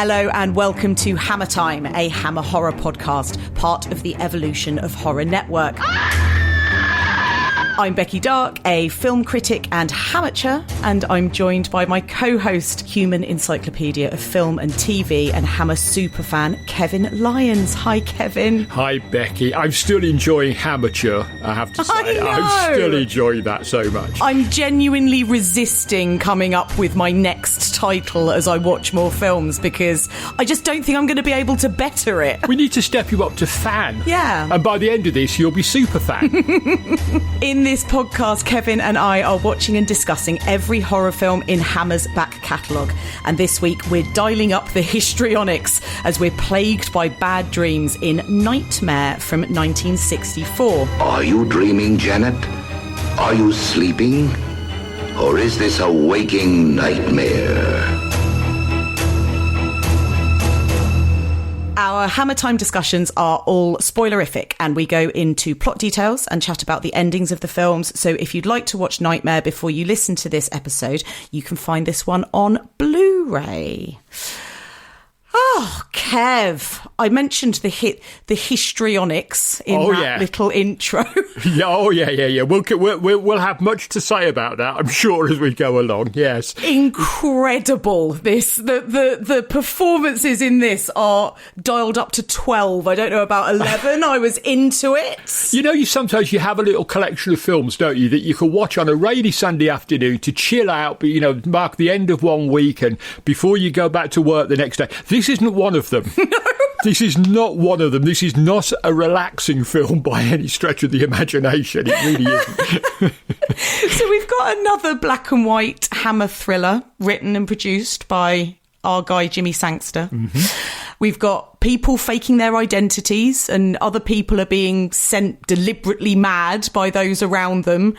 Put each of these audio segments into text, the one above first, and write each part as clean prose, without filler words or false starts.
Hello and welcome to Hammer Time, a Hammer horror podcast, part of the Evolution of Horror Network. I'm Becky Darke, a film critic and amateur, and I'm joined by my co-host, human encyclopedia of film and TV and Hammer superfan, Kevin Lyons. Hi, Kevin. Hi, Becky. I'm still enjoying Hamateur, I have to say. I'm still enjoying that so much. I'm genuinely resisting coming up with my next title as I watch more films because I just don't think I'm going to be able to better it. We need to step you up to fan. Yeah. And by the end of this, you'll be super fan. In this podcast, Kevin and I are watching and discussing every horror film in Hammer's back catalogue. And this week, we're dialing up the histrionics as we're plagued by bad dreams in Nightmare from 1964. Are you dreaming, Janet? Are you sleeping? Or is this a waking nightmare? Our Hammer Time discussions are all spoilerific and we go into plot details and chat about the endings of the films. So if you'd like to watch Nightmare before you listen to this episode, you can find this one on Blu-ray. Oh, Kev, I mentioned the histrionics in little intro. Yeah. We'll have much to say about that, I'm sure, as we go along, yes. Incredible, this. The performances in this are dialed up to 12. I don't know about 11. I was into it. You know, sometimes you have a little collection of films, don't you, that you can watch on a rainy Sunday afternoon to chill out, but, you know, mark the end of one week and before you go back to work the next day. This isn't one of them. No. This is not one of them. This is not a relaxing film by any stretch of the imagination. It really isn't. So we've got another black and white Hammer thriller written and produced by our guy Jimmy Sangster. Mm-hmm. We've got people faking their identities and other people are being sent deliberately mad by those around them.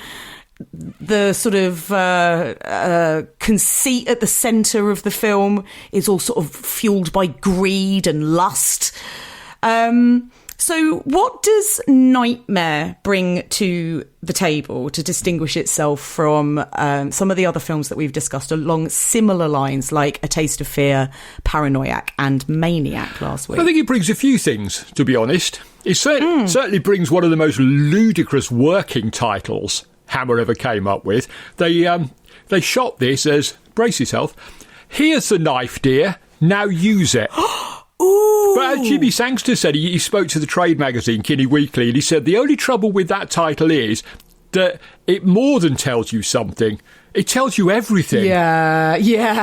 The sort of conceit at the centre of the film is all sort of fueled by greed and lust. So what does Nightmare bring to the table to distinguish itself from some of the other films that we've discussed along similar lines, like A Taste of Fear, Paranoiac and Maniac last week? I think it brings a few things, to be honest. It certainly brings one of the most ludicrous working titles Hammer ever came up with. They shot this as, brace yourself, here's the knife, dear, now use it. Ooh. But as Jimmy Sangster said, he spoke to the trade magazine, Kinney Weekly, and he said the only trouble with that title is that it more than tells you something. It tells you everything. Yeah.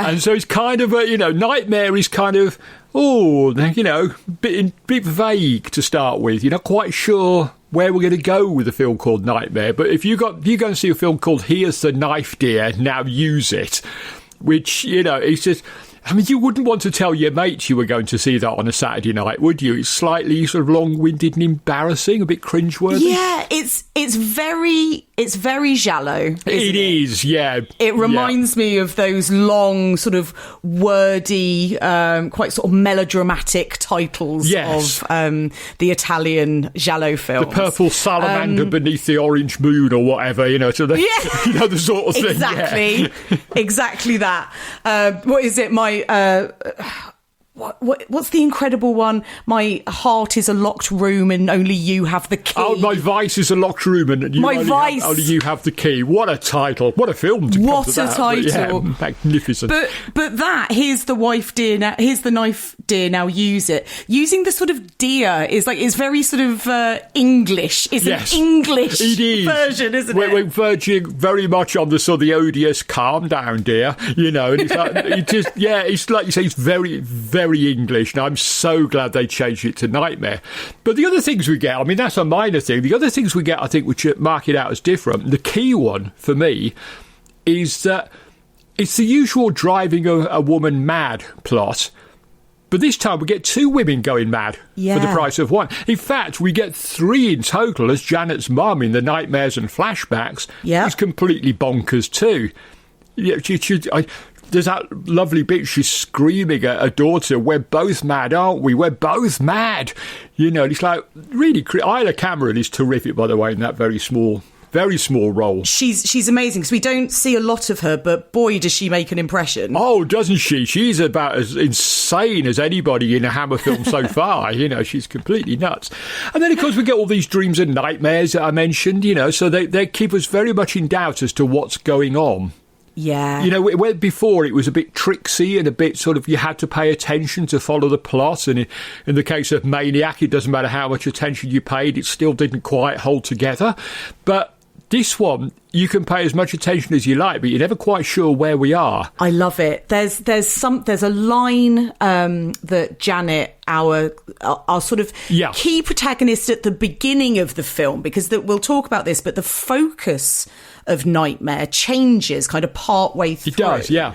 And so it's kind of Nightmare is kind of, bit vague to start with. You're not quite sure where we're going to go with a film called Nightmare. But if you go and see a film called Here's the Knife, Dear, Now Use It, which, it's just... I mean, you wouldn't want to tell your mates you were going to see that on a Saturday night, would you? It's slightly sort of long-winded and embarrassing, a bit cringeworthy. Yeah, it's very giallo. It is, yeah. It reminds me of those long, sort of wordy, quite sort of melodramatic titles of the Italian giallo films. The purple salamander beneath the orange moon, or whatever, so the the sort of thing. Exactly, exactly that. What is it? What's the incredible one? My heart is a locked room and only you have the key. Oh, my vice is a locked room and only you have the key. What a title. What a film to come to that. What a title. Yeah, magnificent. But that, here's the wife, dear, now, here's the knife, dear, now use it. Using the sort of dear is it's very sort of English. It's an English version, isn't it? We're verging very much on the sort of the odious calm down, dear, and it's like, it's like you say, it's very, very English, and I'm so glad they changed it to Nightmare. But the other things we get, I mean, that's a minor thing. The other things we get, I think, which mark it out as different, the key one for me is that it's the usual driving a woman mad plot. But this time we get two women going mad for the price of one. In fact, we get three in total, as Janet's mum in the nightmares and flashbacks is completely bonkers too. There's that lovely bit she's screaming at her daughter, we're both mad, aren't we? We're both mad. It's like, really... Isla Cameron is terrific, by the way, in that very small Very small role. She's amazing because we don't see a lot of her, but boy, does she make an impression. Oh, doesn't she? She's about as insane as anybody in a Hammer film so far. You know, she's completely nuts. And then, of course, we get all these dreams and nightmares that I mentioned, you know, so they keep us very much in doubt as to what's going on. Yeah. You know, where before it was a bit tricksy and a bit sort of, you had to pay attention to follow the plot. And in the case of Maniac, it doesn't matter how much attention you paid, it still didn't quite hold together. But this one, you can pay as much attention as you like, but you're never quite sure where we are. I love it. There's a line that Janet, our sort of key protagonist at the beginning of the film, because we'll talk about this, but the focus of Nightmare changes kind of part way through. It does, yeah.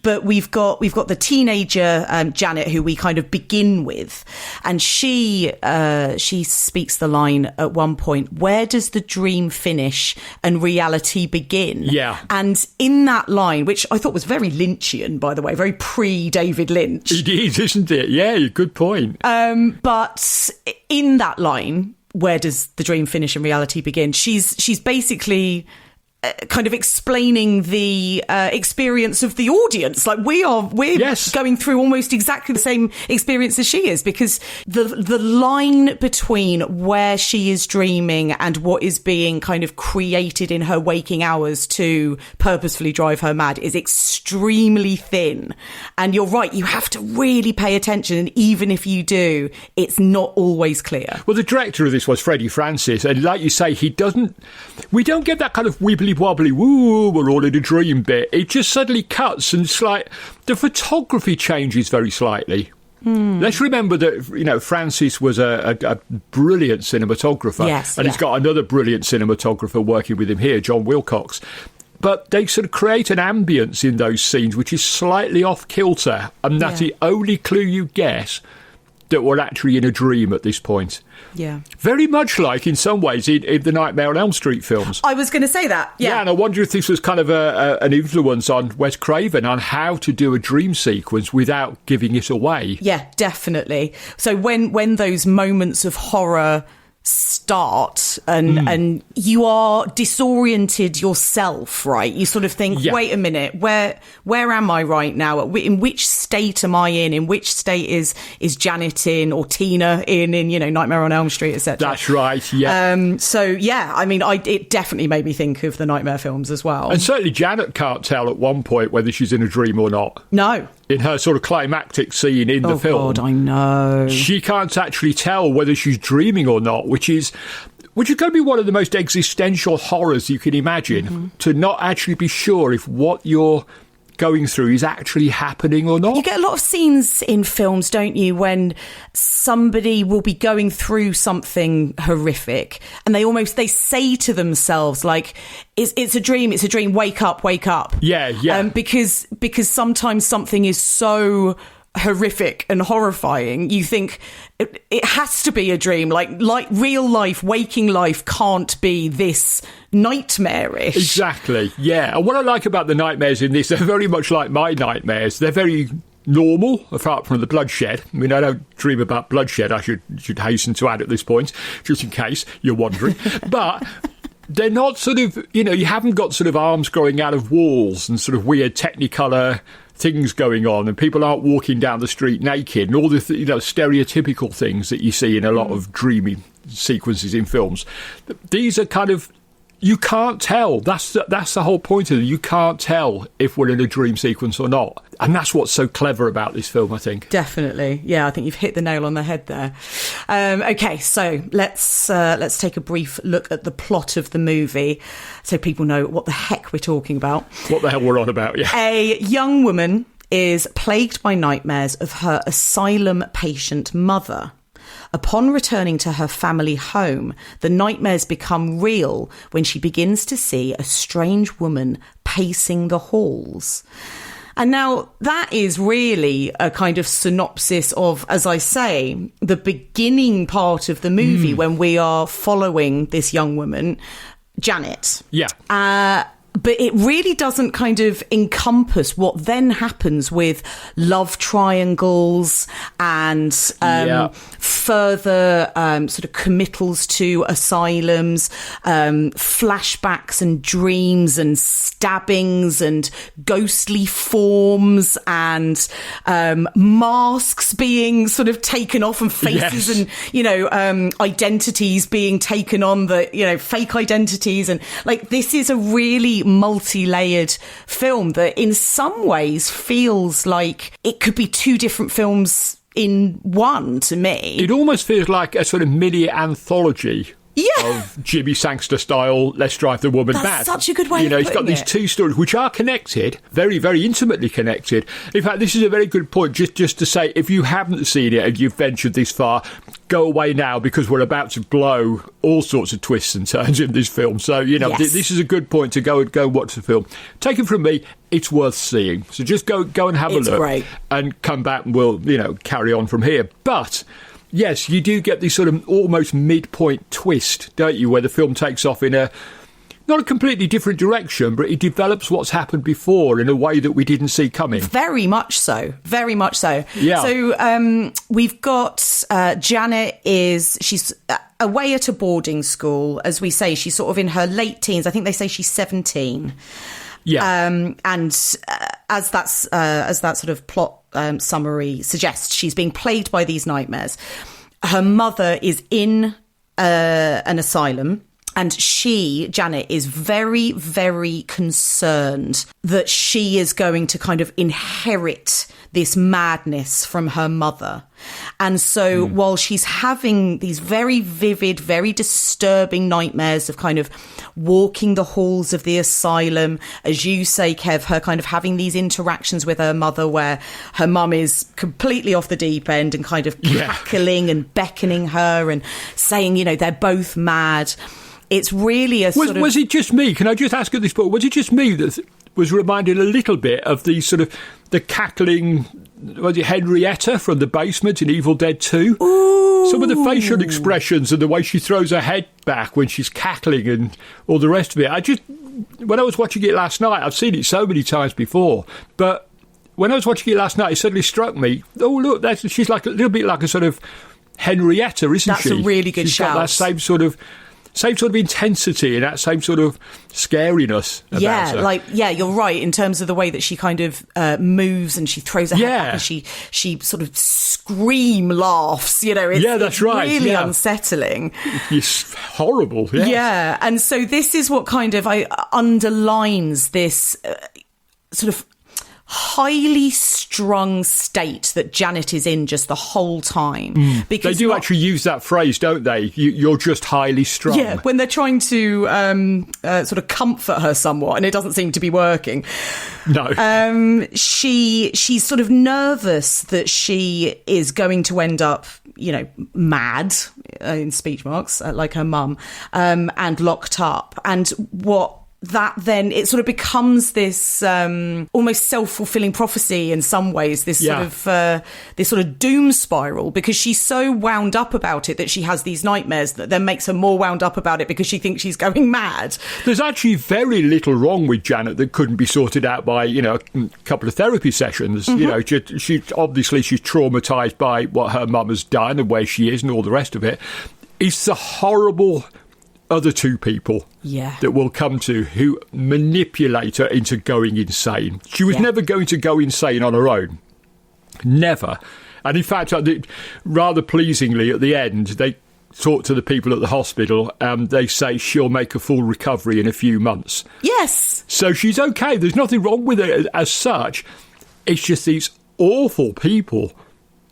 But we've got the teenager Janet, who we kind of begin with, and she speaks the line at one point, "Where does the dream finish and reality begin?" Yeah. And in that line, which I thought was very Lynchian, by the way, very pre-David Lynch. It is, isn't it? Yeah, good point. But in that line, "Where does the dream finish and reality begin?" She's basically kind of explaining the experience of the audience. Like we're going through almost exactly the same experience as she is, because the line between where she is dreaming and what is being kind of created in her waking hours to purposefully drive her mad is extremely thin. And you're right, you have to really pay attention, and even if you do, it's not always clear. Well, the director of this was Freddie Francis, and like you say, we don't get that kind of wibbly wobbly, woo, we're all in a dream bit. It just suddenly cuts, and it's like the photography changes very slightly. Let's remember that, you know, Francis was a brilliant cinematographer. Yes, and he's got another brilliant cinematographer working with him here, John Wilcox. But they sort of create an ambience in those scenes which is slightly off kilter, and that's the only clue you get that we're actually in a dream at this point. Yeah. Very much like, in some ways, in the Nightmare on Elm Street films. I was going to say that, yeah. Yeah, and I wonder if this was kind of an influence on Wes Craven on how to do a dream sequence without giving it away. Yeah, definitely. So when those moments of horror start and you are disoriented yourself, right? You sort of think, wait a minute, where am I right now? In which state am I in which state is Janet in, or Tina in you know, Nightmare on Elm Street, etc. That's right, yeah. So yeah, I mean, it definitely made me think of the Nightmare films as well. And certainly Janet can't tell at one point whether she's in a dream or not. No. In her sort of climactic scene in the film. Oh God, I know. She can't actually tell whether she's dreaming or not, which is going to be one of the most existential horrors you can imagine, to not actually be sure if what you're going through is actually happening or not. You get a lot of scenes in films, don't you, when somebody will be going through something horrific and they say to themselves, like, it's a dream, wake up. Yeah. Because sometimes something is so horrific and horrifying, you think it has to be a dream. Like real life, waking life can't be this nightmarish. Exactly, yeah. And what I like about the nightmares in this, they're very much like my nightmares. They're very normal, apart from the bloodshed. I mean, I don't dream about bloodshed, I should hasten to add at this point, just in case you're wondering. But they're not sort of, you know, you haven't got sort of arms growing out of walls and sort of weird Technicolor things going on, and people aren't walking down the street naked, and all the stereotypical things that you see in a lot of dreamy sequences in films. These are kind of, you can't tell. That's the whole point of it. You can't tell if we're in a dream sequence or not. And that's what's so clever about this film, I think. Definitely. Yeah, I think you've hit the nail on the head there. Okay, so let's take a brief look at the plot of the movie so people know what the heck we're talking about. What the hell we're on about, yeah. A young woman is plagued by nightmares of her asylum patient mother. Upon returning to her family home, the nightmares become real when she begins to see a strange woman pacing the halls. And now that is really a kind of synopsis of, as I say, the beginning part of the movie when we are following this young woman, Janet. Yeah. But it really doesn't kind of encompass what then happens with love triangles and further sort of committals to asylums, flashbacks and dreams and stabbings and ghostly forms and masks being sort of taken off and faces and, identities being taken on, fake identities. And like, this is a really multi-layered film that in some ways feels like it could be two different films in one to me. It almost feels like a sort of mini anthology of Jimmy Sangster style Let's Drive the Woman Mad. That's such a good way of putting it. He's got these two stories which are connected, very, very intimately connected. In fact, this is a very good point just to say, if you haven't seen it and you've ventured this far, go away now, because we're about to blow all sorts of twists and turns in this film. So, this is a good point to go and watch the film. Take it from me, it's worth seeing. So just go and have a look. Great. And come back and we'll, carry on from here. But yes, you do get this sort of almost midpoint twist, don't you, where the film takes off in not a completely different direction, but it develops what's happened before in a way that we didn't see coming. Very much so. Very much so. Yeah. So we've got Janet she's away at a boarding school. As we say, she's sort of in her late teens. I think they say she's 17. Yeah. And as that sort of plot summary suggests, she's being plagued by these nightmares. Her mother is in an asylum, and Janet, is very, very concerned that she is going to kind of inherit this madness from her mother. And so while she's having these very vivid, very disturbing nightmares of kind of walking the halls of the asylum, as you say, Kev, her kind of having these interactions with her mother where her mum is completely off the deep end and kind of cackling and beckoning her and saying, they're both mad. It's really Was it just me? Can I just ask at this point, was it just me that was reminded a little bit of the sort of the cackling, was it Henrietta from The Basement in Evil Dead 2? Ooh. Some of the facial expressions and the way she throws her head back when she's cackling and all the rest of it. When I was watching it last night, I've seen it so many times before, but when I was watching it last night, it suddenly struck me, oh, look, she's like a little bit like a sort of Henrietta, isn't she? That's a really good shout. She's got that same sort of intensity and that same sort of scariness about her. You're right in terms of the way that she kind of moves and she throws her head back and she sort of scream laughs, that's right. It's really unsettling. It's horrible. Yes. Yeah, and so this is what kind of underlines this sort of highly strung state that Janet is in just the whole time. Because they do actually use that phrase, don't they? You're just highly strung. Yeah, when they're trying to sort of comfort her somewhat, and it doesn't seem to be working. No. She's sort of nervous that she is going to end up, mad, in speech marks, like her mum, and locked up. And that then it sort of becomes this almost self-fulfilling prophecy in some ways, this sort of doom spiral, because she's so wound up about it that she has these nightmares that then makes her more wound up about it because she thinks she's going mad. There's actually very little wrong with Janet that couldn't be sorted out by a couple of therapy sessions. She's traumatized by what her mum has done and where she is and all the rest of it. It's the horrible other two people that we'll come to who manipulate her into going insane. She was never going to go insane on her own. Never. And in fact, rather pleasingly at the end, they talk to the people at the hospital and they say she'll make a full recovery in a few months. Yes. So she's okay. There's nothing wrong with it as such. It's just these awful people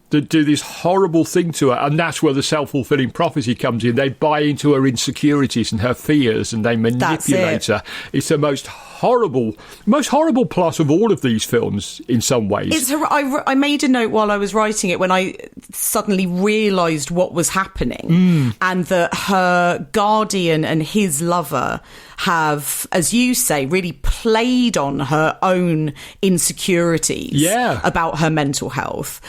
that do this horrible thing to her, and that's where the self-fulfilling prophecy comes in. They buy into her insecurities and her fears, and they manipulate her. It's the most horrible plot of all of these films in some ways. I made a note while I was writing it when I suddenly realised what was happening, and that her guardian and his lover have, as you say, really played on her own insecurities about her mental health.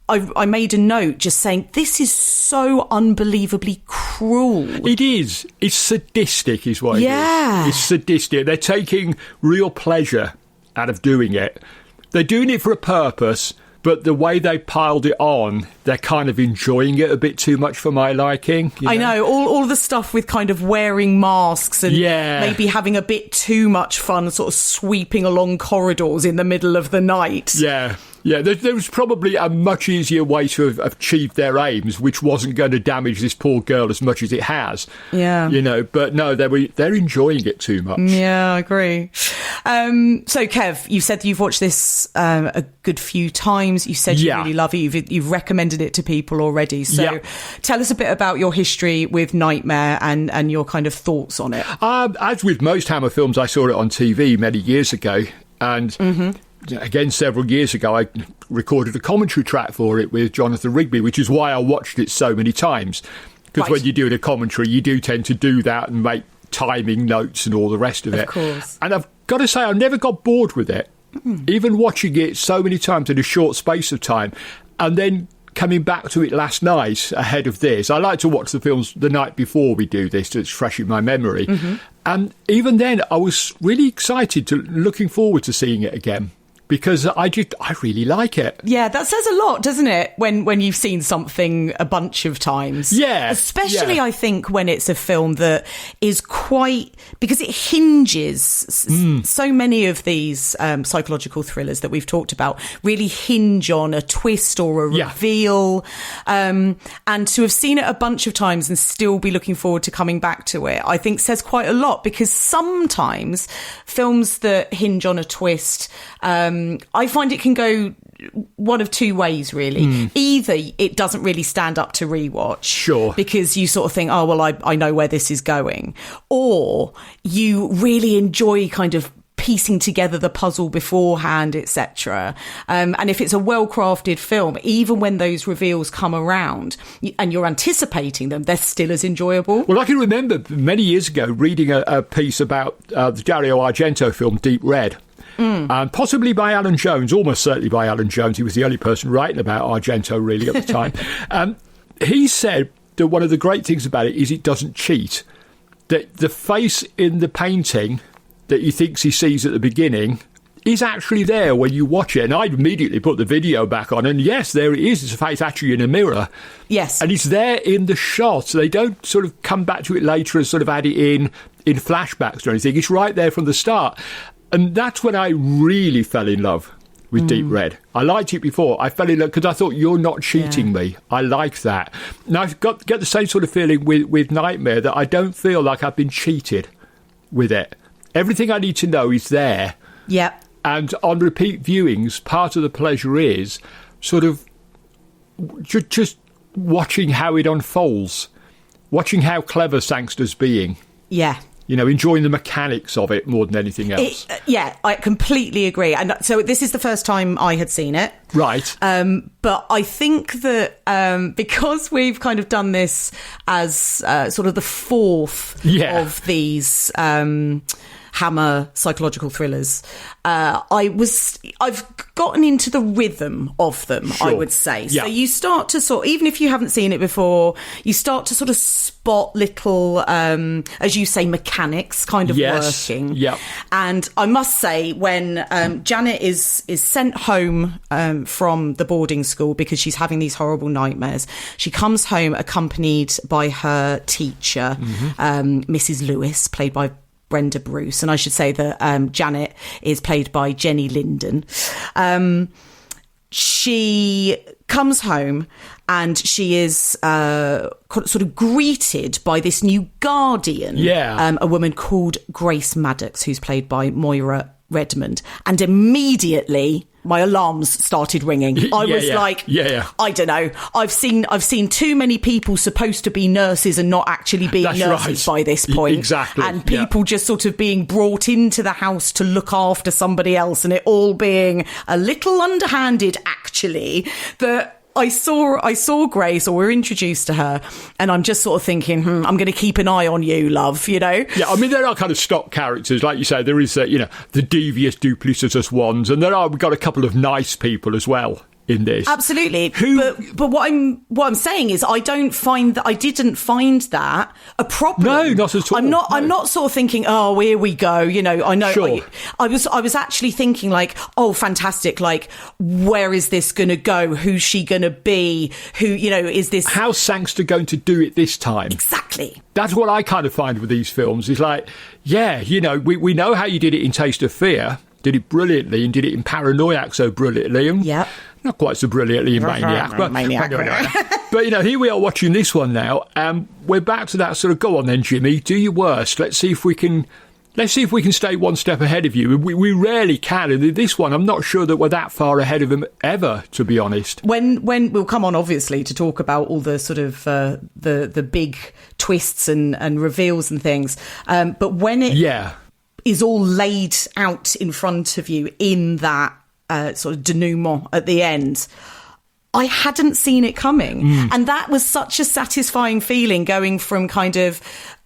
I made a note just saying, this is so unbelievably cruel. It is. It's sadistic is what it Yeah. is. It's sadistic. They're taking real pleasure out of doing it. They're doing it for a purpose, but the way they piled it on, they're kind of enjoying it a bit too much for my liking. I know, all the stuff with kind of wearing masks and maybe having a bit too much fun sort of sweeping along corridors in the middle of the night. Yeah. Yeah, there was probably a much easier way to have achieved their aims, which wasn't going to damage this poor girl as much as it has. Yeah. You know, but no, they're enjoying it too much. Yeah, I agree. So, Kev, you said you've watched this a good few times. You said you really love it. You've recommended it to people already. So tell us a bit about your history with Nightmare and your kind of thoughts on it. As with most Hammer films, I saw it on TV many years ago. And... Again, several years ago, I recorded a commentary track for it with Jonathan Rigby, which is why I watched it so many times. Because when you're doing a commentary, you do tend to do that and make timing notes and all the rest of it. Of course. And I've got to say, I never got bored with it. Even watching it so many times in a short space of time. And then coming back to it last night ahead of this. I like to watch the films the night before we do this, so it's fresh in my memory. And even then, I was really excited, looking forward to seeing it again. Because I really like it. Yeah, that says a lot, doesn't it? When you've seen something a bunch of times. Yeah. Especially, I think, when it's a film that is quite... Because it hinges... So many of these psychological thrillers that we've talked about really hinge on a twist or a reveal. And to have seen it a bunch of times and still be looking forward to coming back to it, I think says quite a lot. Because sometimes films that hinge on a twist... I find it can go one of two ways, really. Either it doesn't really stand up to rewatch. Sure. Because you sort of think, oh, well, I know where this is going. Or you really enjoy kind of piecing together the puzzle beforehand, etc. And if it's a well-crafted film, even when those reveals come around and you're anticipating them, they're still as enjoyable. Well, I can remember many years ago reading a piece about the Dario Argento film Deep Red. And possibly by Alan Jones, almost certainly by Alan Jones. He was the only person writing about Argento, really, at the time. He said that one of the great things about it is it doesn't cheat. That the face in the painting that he thinks he sees at the beginning is actually there when you watch it. And I immediately put the video back on, and yes, there it is. It's a face actually in a mirror. Yes. And it's there in the shot. So they don't sort of come back to it later and sort of add it in flashbacks or anything. It's right there from the start. And that's when I really fell in love with Deep Red. I liked it before. I fell in love because I thought, you're not cheating me. I like that. And I've get the same sort of feeling with Nightmare, that I don't feel like I've been cheated with it. Everything I need to know is there. Yeah. And on repeat viewings, part of the pleasure is sort of just watching how it unfolds, watching how clever Sangster's being. Yeah. You know, enjoying the mechanics of it more than anything else. I completely agree. And so this is the first time I had seen it. Right. But I think that because we've kind of done this as sort of the fourth of these Hammer psychological thrillers, I've gotten into the rhythm of them, I would say. So you start to even if you haven't seen it before, you start to sort of spot little, as you say, mechanics kind of working. Yep. And I must say, when Janet is sent home from the boarding school because she's having these horrible nightmares, she comes home accompanied by her teacher, Mrs. Lewis, played by Brenda Bruce, and I should say that Janet is played by Jenny Linden. She comes home and she is sort of greeted by this new guardian, a woman called Grace Maddox, who's played by Moira Redmond, and immediately my alarms started ringing. I was like, I don't know. I've seen too many people supposed to be nurses and not actually being nurses by this point. Exactly. And people just sort of being brought into the house to look after somebody else, and it all being a little underhanded, actually, that I saw Grace, or we're introduced to her, and I'm just sort of thinking, I'm going to keep an eye on you, love, you know? Yeah, I mean, there are kind of stock characters. Like you say, there is, the devious, duplicitous ones, and we've got a couple of nice people as well in this. Absolutely. But what I'm saying is I didn't find that a problem. No, not at all. I'm not sort of thinking, oh, here we go. You know, I know. Sure. I was actually thinking like, oh, fantastic. Like, where is this going to go? Who's she going to be? Who, you know, is this? How's Sangster going to do it this time? Exactly. That's what I kind of find with these films. Is like, yeah, you know, we know how you did it in Taste of Fear. Did it brilliantly and did it in Paranoiac so brilliantly. And not quite so brilliantly in Maniac. But, you know, here we are watching this one now. We're back to that sort of, go on then, Jimmy, do your worst. Let's see if we can stay one step ahead of you. We rarely can. And this one, I'm not sure that we're that far ahead of him ever, to be honest. When we'll come on, obviously, to talk about all the sort of the big twists and reveals and things. But when it is all laid out in front of you in that sort of denouement at the end, I hadn't seen it coming. And that was such a satisfying feeling, going from kind of,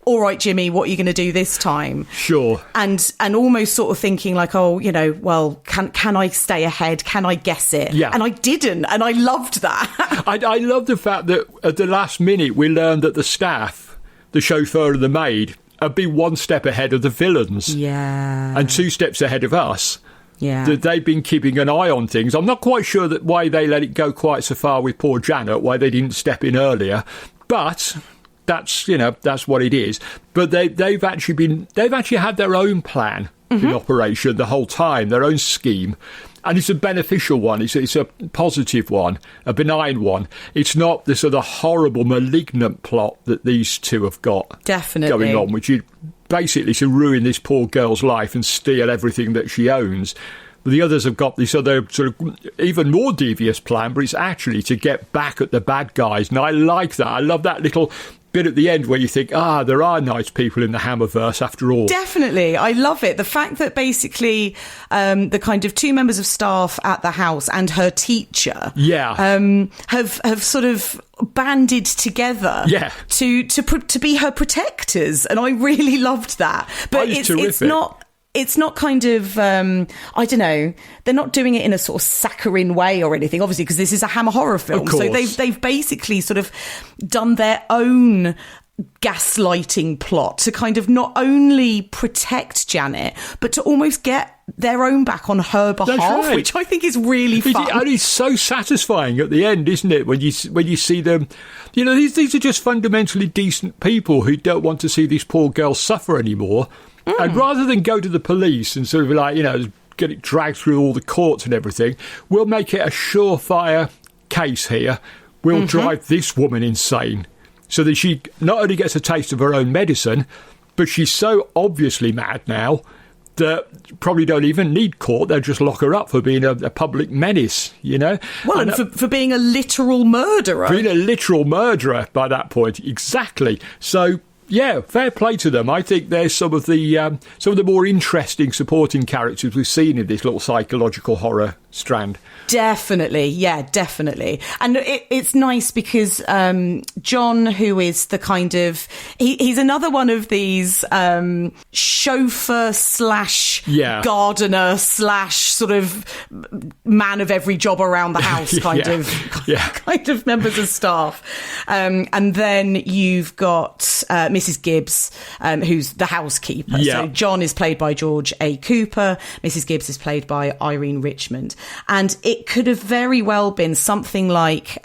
all right, Jimmy, what are you going to do this time? Sure. And almost sort of thinking like, oh, you know, well, can I stay ahead? Can I guess it? Yeah. And I didn't. And I loved that. I love the fact that at the last minute we learned that the staff, the chauffeur and the maid, had been one step ahead of the villains. Yeah. And 2 steps ahead of us. Yeah. That they've been keeping an eye on things. I'm not quite sure that why they let it go quite so far with poor Janet, why they didn't step in earlier. But that's what it is. But they've actually had their own plan in operation the whole time, their own scheme. And it's a beneficial one. It's a positive one, a benign one. It's not the sort of horrible, malignant plot that these two have got going on, which is basically to ruin this poor girl's life and steal everything that she owns. The others have got this other sort of even more devious plan, but it's actually to get back at the bad guys. And I like that. I love that little bit at the end where you think, there are nice people in the Hammerverse after all. Definitely. I love it. The fact that basically the kind of 2 members of staff at the house and her teacher have sort of banded together to be her protectors. And I really loved that. But it's not kind of, I don't know, they're not doing it in a sort of saccharine way or anything, obviously, because this is a Hammer horror film. So they've basically sort of done their own gaslighting plot to kind of not only protect Janet, but to almost get their own back on her behalf, which I think is really fun. And it's so satisfying at the end, isn't it, when you see them. You know, these are just fundamentally decent people who don't want to see this poor girl suffer anymore. And rather than go to the police and sort of like, you know, get it dragged through all the courts and everything, we'll make it a surefire case here. We'll drive this woman insane so that she not only gets a taste of her own medicine, but she's so obviously mad now that probably don't even need court. They'll just lock her up for being a public menace, you know? Well, and for being a literal murderer. Being a literal murderer by that point, exactly. So, yeah, fair play to them. I think there's some of the more interesting supporting characters we've seen in this little psychological horror strand. Definitely, yeah, definitely. And it's nice because John, who is the kind of... He's another one of these chauffeur / gardener / sort of man of every job around the house kind of members of staff. And then you've got Mrs. Gibbs, who's the housekeeper. Yeah. So John is played by George A. Cooper. Mrs. Gibbs is played by Irene Richmond. And it could have very well been something like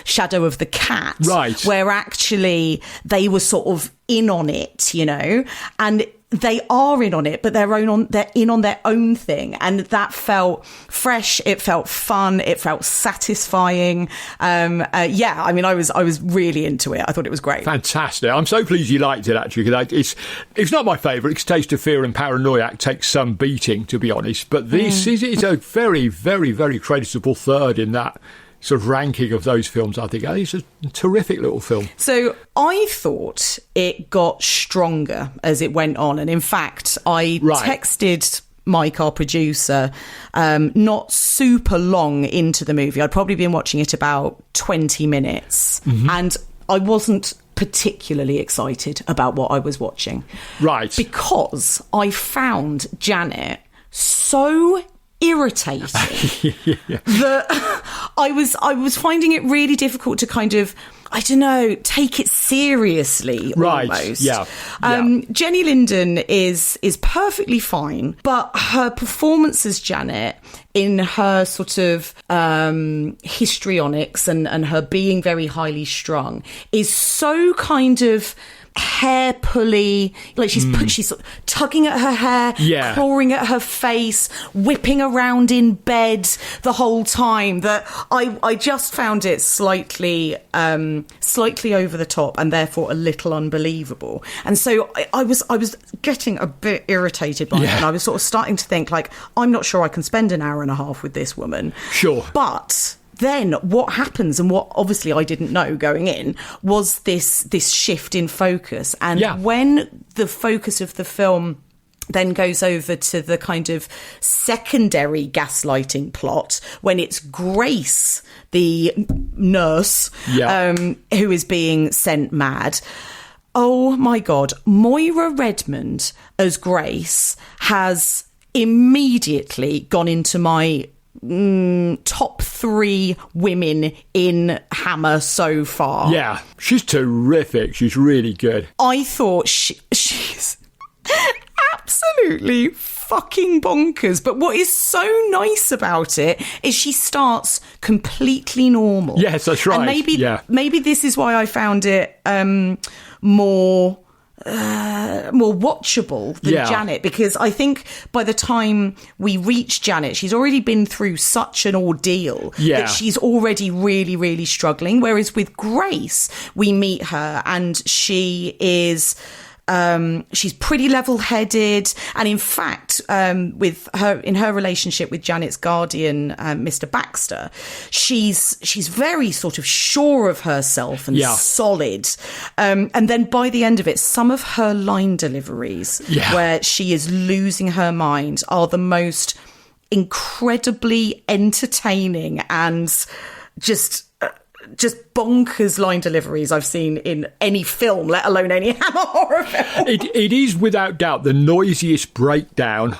Shadow of the Cat, right, where actually they were sort of in on it, you know, and they are in on it, but they're in on their own thing, and that felt fresh. It felt fun. It felt satisfying. I mean, I was really into it. I thought it was great. Fantastic. I'm so pleased you liked it, actually, because it's not my favourite. It's Taste of Fear and Paranoiac takes some beating, to be honest, but this is a very, very, very creditable third in that sort of ranking of those films. I think it's a terrific little film. So I thought it got stronger as it went on, and in fact I texted Mike, our producer, not super long into the movie. I'd probably been watching it about 20 minutes and I wasn't particularly excited about what I was watching, right, because I found Janet so irritating that I was finding it really difficult to kind of, I don't know, take it seriously. Right. Almost. Yeah. Jenny Linden is perfectly fine, but her performance as Janet in her sort of histrionics and her being very highly strung is so kind of hair pulley, like she's sort of tugging at her hair, clawing at her face, whipping around in bed the whole time, that I just found it slightly over the top and therefore a little unbelievable. And so I was getting a bit irritated by it, and I was sort of starting to think, like, I'm not sure I can spend an hour and a half with this woman. Sure. But then what happens, and what obviously I didn't know going in, was this shift in focus. And when the focus of the film then goes over to the kind of secondary gaslighting plot, when it's Grace, the nurse, who is being sent mad. Oh my God, Moira Redmond as Grace has immediately gone into my top 3 women in Hammer so far. Yeah, she's terrific. She's really good. I thought she's absolutely fucking bonkers. But what is so nice about it is she starts completely normal. Yes, that's right. And maybe this is why I found it more watchable than Janet, because I think by the time we reach Janet, she's already been through such an ordeal that she's already really, really struggling. Whereas with Grace, we meet her and she is she's pretty level-headed, and in fact, with her in her relationship with Janet's guardian, Mr. Baxter, she's very sort of sure of herself and solid. And then by the end of it, some of her line deliveries, where she is losing her mind, are the most incredibly entertaining and just bonkers line deliveries I've seen in any film, let alone any Hammer horror film. It is without doubt the noisiest breakdown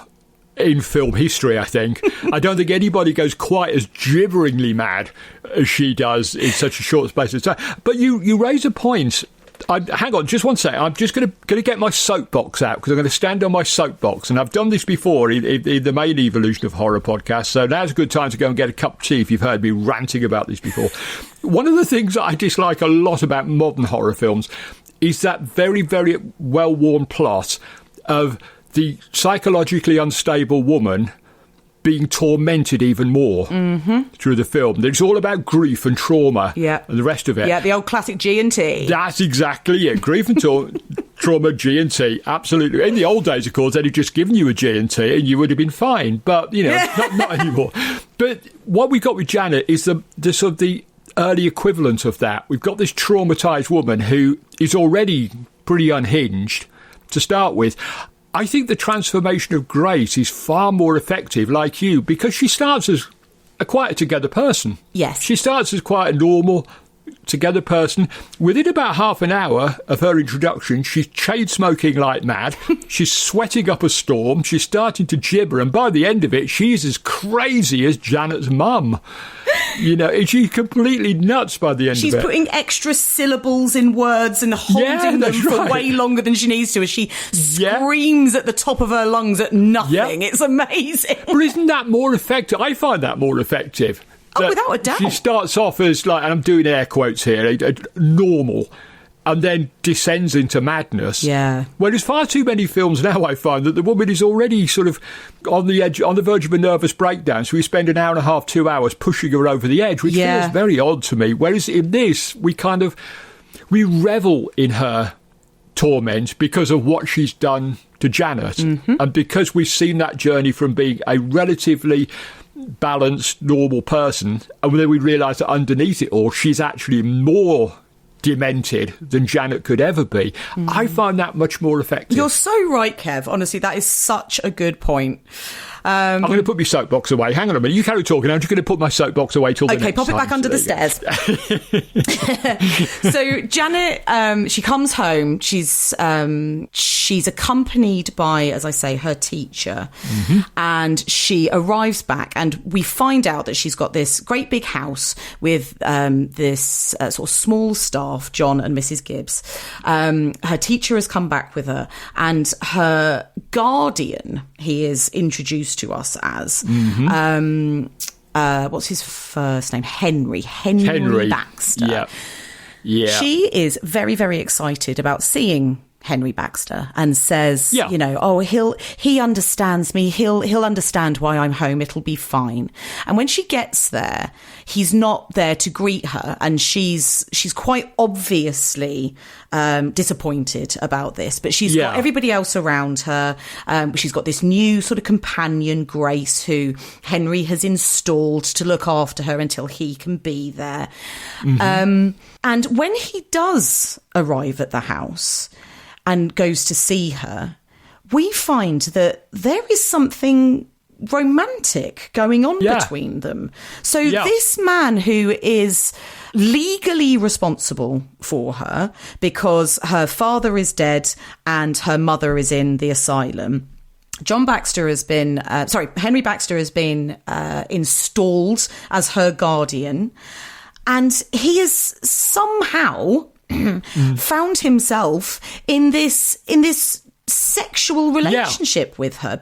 in film history, I think. I don't think anybody goes quite as gibberingly mad as she does in such a short space of time. But you raise a point. Hang on, just one second. I'm just going to get my soapbox out, because I'm going to stand on my soapbox. And I've done this before in the main Evolution of Horror podcast. So now's a good time to go and get a cup of tea if you've heard me ranting about this before. One of the things that I dislike a lot about modern horror films is that very, very well-worn plot of the psychologically unstable woman being tormented even more through the film. It's all about grief and trauma and the rest of it. Yeah, the old classic G&T. That's exactly it. Grief and trauma, G&T, absolutely. In the old days, of course, they'd have just given you a G&T and you would have been fine. But, not anymore. But what we got with Janet is the sort of the early equivalent of that. We've got this traumatised woman who is already pretty unhinged to start with. I think the transformation of Grace is far more effective, like you, because she starts as quite a together person. Yes. She starts as quite a normal, together person. Within about half an hour of her introduction, she's chain smoking like mad. She's sweating up a storm. She's starting to gibber. And by the end of it, she's as crazy as Janet's mum. She's completely nuts by the end of it. She's putting extra syllables in words and holding them for way longer than she needs to, as she screams at the top of her lungs at nothing. It's amazing. But isn't that more effective? I find that more effective. Oh, without a doubt. She starts off as, like, and I'm doing air quotes here, normal, and then descends into madness. Yeah. Whereas far too many films now, I find that the woman is already sort of on the verge of a nervous breakdown, so we spend an hour and a half, 2 hours pushing her over the edge, which feels very odd to me. Whereas in this, we revel in her torment because of what she's done to Janet, and because we've seen that journey from being a relatively balanced, normal person, and then we realise that underneath it all, she's actually more demented than Janet could ever be. I find that much more effective. You're so right, Kev. Honestly, that is such a good point. I'm going to put my soapbox away. Hang on a minute. You carry talking. I'm just going to put my soapbox away till the next pop it time. back under the stairs. So Janet, she comes home. She's accompanied by, as I say, her teacher. And she arrives back and we find out that she's got this great big house with this sort of small staff, John and Mrs. Gibbs. Her teacher has come back with her and her guardian, he is introduced to us as what's his first name? Henry Baxter. Yeah. She is very, very excited about seeing Henry Baxter and says, he understands me. He'll understand why I'm home. It'll be fine. And when she gets there, he's not there to greet her. And she's quite obviously disappointed about this. But she's got everybody else around her. She's got this new sort of companion, Grace, who Henry has installed to look after her until he can be there. And when he does arrive at the house and goes to see her, we find that there is something romantic going on between them. So this man who is legally responsible for her because her father is dead and her mother is in the asylum, Henry Baxter has been installed as her guardian, and he is somehow found himself in this sexual relationship with her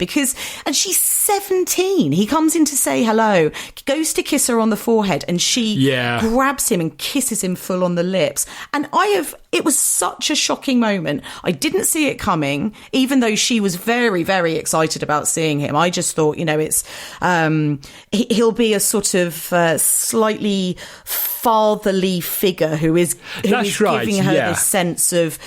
and she's 17. He comes in to say hello, goes to kiss her on the forehead, and she grabs him and kisses him full on the lips. And it was such a shocking moment. I didn't see it coming, even though she was very, very excited about seeing him. I just thought, it's he'll be a sort of slightly fatherly figure who is giving her this sense of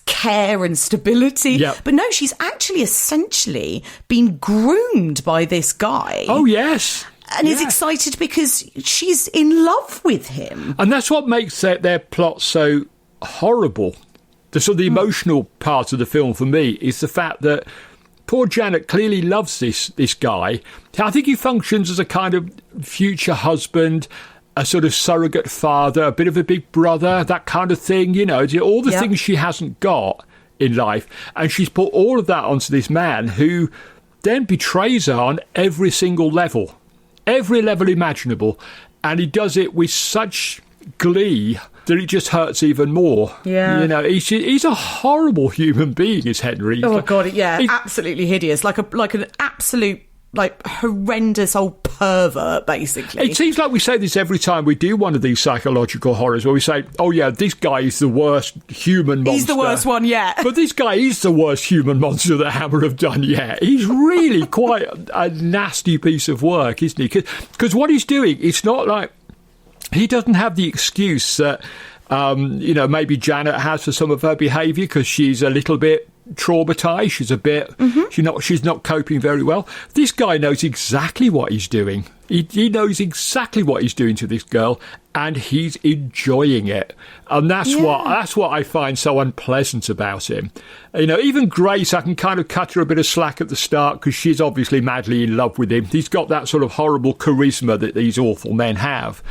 care and stability. But no, she's actually essentially been groomed by this guy. Oh, yes. And is excited because she's in love with him. And that's what makes their plot so horrible. The sort of the emotional part of the film for me is the fact that poor Janet clearly loves this guy. I think he functions as a kind of future husband, a sort of surrogate father, a bit of a big brother, that kind of thing, all the things she hasn't got in life. And she's put all of that onto this man who then betrays her on every single level imaginable. And he does it with such glee that it just hurts even more. He's a horrible human being, is Henry. Absolutely hideous, like an absolute horrendous old pervert, basically. It seems like we say this every time we do one of these psychological horrors, where we say, this guy is the worst human monster. He's the worst one yet. But this guy is the worst human monster that Hammer have done yet. He's really quite a nasty piece of work, isn't he? Because what he's doing, it's not like he doesn't have the excuse that maybe Janet has for some of her behaviour, because she's a little bit traumatised. She's a bit. She's not coping very well. This guy knows exactly what he's doing. He knows exactly what he's doing to this girl, and he's enjoying it. And that's what I find so unpleasant about him. Even Grace, I can kind of cut her a bit of slack at the start because she's obviously madly in love with him. He's got that sort of horrible charisma that these awful men have.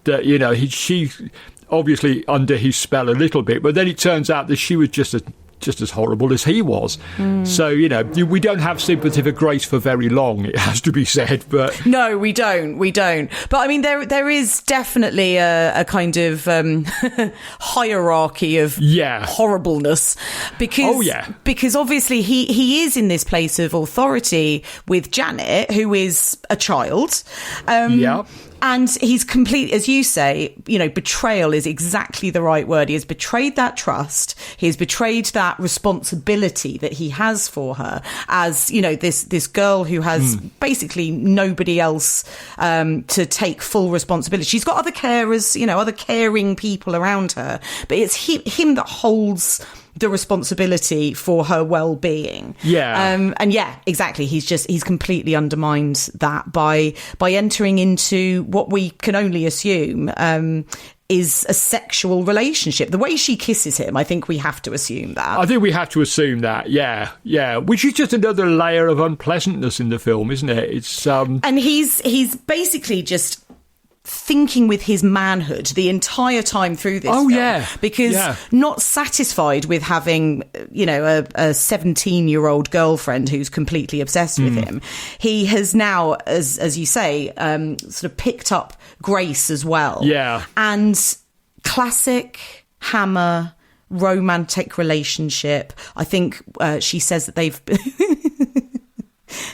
That she's obviously under his spell a little bit, but then it turns out that she was just as horrible as he was. So, we don't have sympathy for Grace for very long, it has to be said. But no, we don't. But I mean, there is definitely a kind of hierarchy of horribleness, because obviously he is in this place of authority with Janet, who is a child. And he's complete, as you say, betrayal is exactly the right word. He has betrayed that trust. He has betrayed that responsibility that he has for her as, this girl who has basically nobody else to take full responsibility. She's got other carers, other caring people around her, but it's him that holds the responsibility for her well-being. And yeah, exactly. He's completely undermined that by entering into what we can only assume is a sexual relationship. The way she kisses him, I think we have to assume that. I think we have to assume that, yeah. Which is just another layer of unpleasantness in the film, isn't it? It's and he's basically just thinking with his manhood the entire time through this film. Because not satisfied with having, you know, a 17-year-old girlfriend who's completely obsessed with him, he has now, as you say, sort of picked up Grace as well. And classic Hammer romantic relationship. I think she says that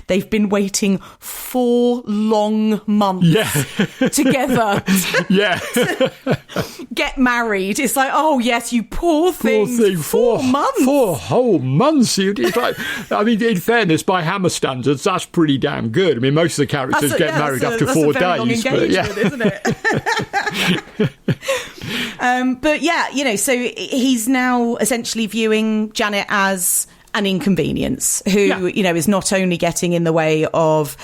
they've been waiting 4 long months together to get married. It's like, oh yes, you poor thing. 4 months. 4 whole months. It's like, I mean, in fairness, by Hammer standards, that's pretty damn good. I mean, most of the characters get married after 4 days. But isn't it? But yeah, you know, so he's now essentially viewing Janet as an inconvenience who, you know, is not only getting in the way of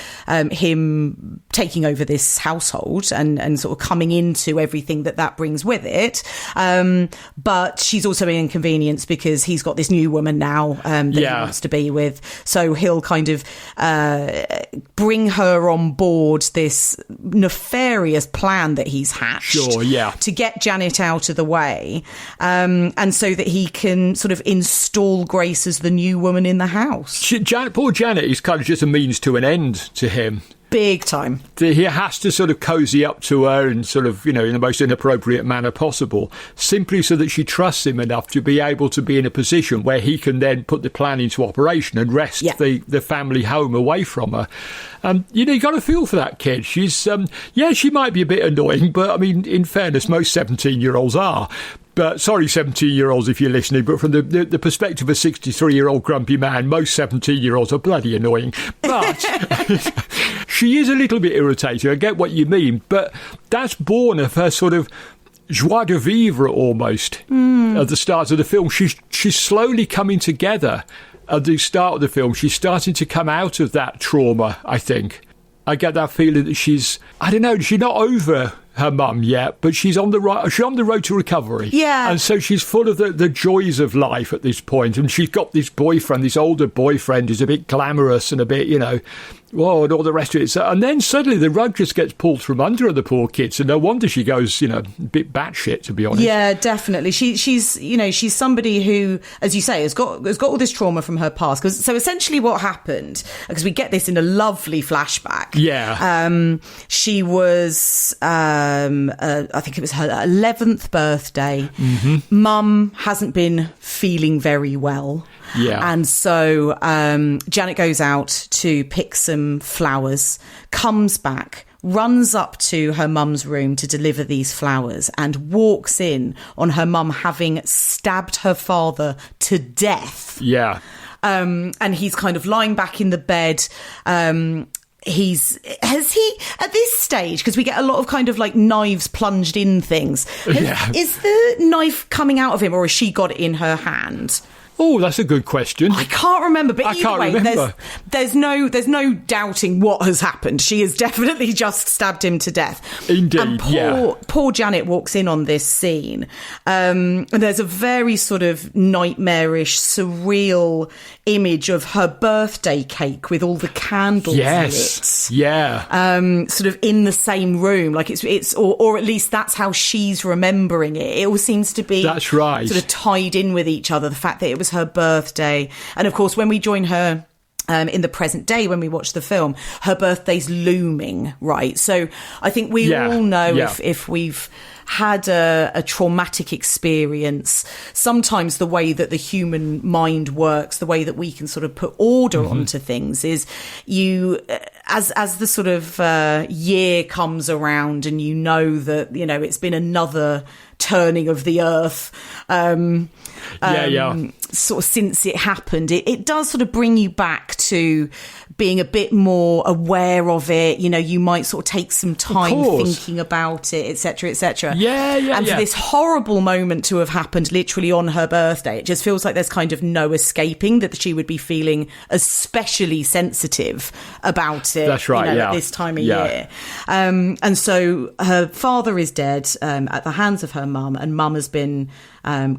him taking over this household and sort of coming into everything that brings with it, but she's also an inconvenience because he's got this new woman now that he wants to be with. So he'll kind of bring her on board this nefarious plan that he's hatched to get Janet out of the way, and so that he can sort of install Grace as the new woman in the house. Poor Janet is kind of just a means to an end to him. Big time. He has to sort of cozy up to her and sort of, you know, in the most inappropriate manner possible, simply so that she trusts him enough to be able to be in a position where he can then put the plan into operation and wrest the family home away from her. You know, you got to feel for that kid. She's, she might be a bit annoying, but I mean, in fairness, most 17-year-olds are. But sorry, 17-year-olds, if you're listening, but from the perspective of a 63-year-old grumpy man, most 17-year-olds are bloody annoying. But she is a little bit irritating. I get what you mean, but that's born of her sort of joie de vivre almost at the start of the film. She's slowly coming together at the start of the film. She's starting to come out of that trauma, I think. I get that feeling that she's not over her mum yet, but she's on the road to recovery. And so she's full of the joys of life at this point, and she's got this boyfriend, this older boyfriend who's a bit glamorous and a bit, you know, whoa, and all the rest of it. So, and then suddenly the rug just gets pulled from under her, the poor kid. So no wonder she goes, you know, a bit batshit, to be honest. Yeah, definitely. She's you know, she's somebody who, as you say, has got all this trauma from her past. So essentially what happened, because we get this in a lovely flashback. She was, I think it was her 11th birthday. Mum hasn't been feeling very well. And so Janet goes out to pick some flowers, comes back, runs up to her mum's room to deliver these flowers, and walks in on her mum having stabbed her father to death. And he's kind of lying back in the bed. Has he at this stage, because we get a lot of kind of like knives plunged in things, is the knife coming out of him, or has she got it in her hand? Oh, that's a good question. I can't remember, but either way, there's no doubting what has happened. She has definitely just stabbed him to death. Indeed, and poor Janet walks in on this scene. And there's a very sort of nightmarish, surreal image of her birthday cake with all the candles lit. Sort of in the same room, like it's or at least that's how she's remembering it. It all seems to be sort of tied in with each other. The fact that it was her birthday, and of course when we join her in the present day, when we watch the film, her birthday's looming, right? So I think we all know if we've had a traumatic experience, sometimes the way that the human mind works, the way that we can sort of put order onto things is you, as the sort of year comes around and you know that, you know, it's been another turning of the earth, sort of since it happened, it does sort of bring you back to being a bit more aware of it. You know, you might sort of take some time thinking about it, etc., etc. And for this horrible moment to have happened literally on her birthday, it just feels like there's kind of no escaping that she would be feeling especially sensitive about it. That's right, at this time of year. And so her father is dead at the hands of her mum, and mum has been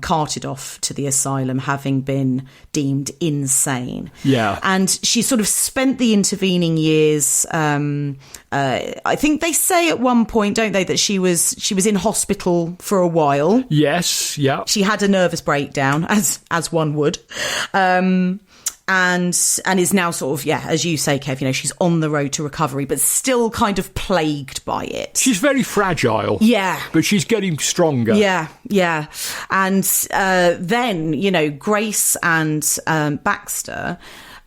carted off to the asylum, having been deemed insane. And she sort of spent the intervening years. I think they say at one point, don't they, that she was in hospital for a while. Yes, yeah. She had a nervous breakdown, as one would. And is now sort of, as you say, Kev, you know, she's on the road to recovery, but still kind of plagued by it. She's very fragile. Yeah. But she's getting stronger. Yeah. And then, you know, Grace and Baxter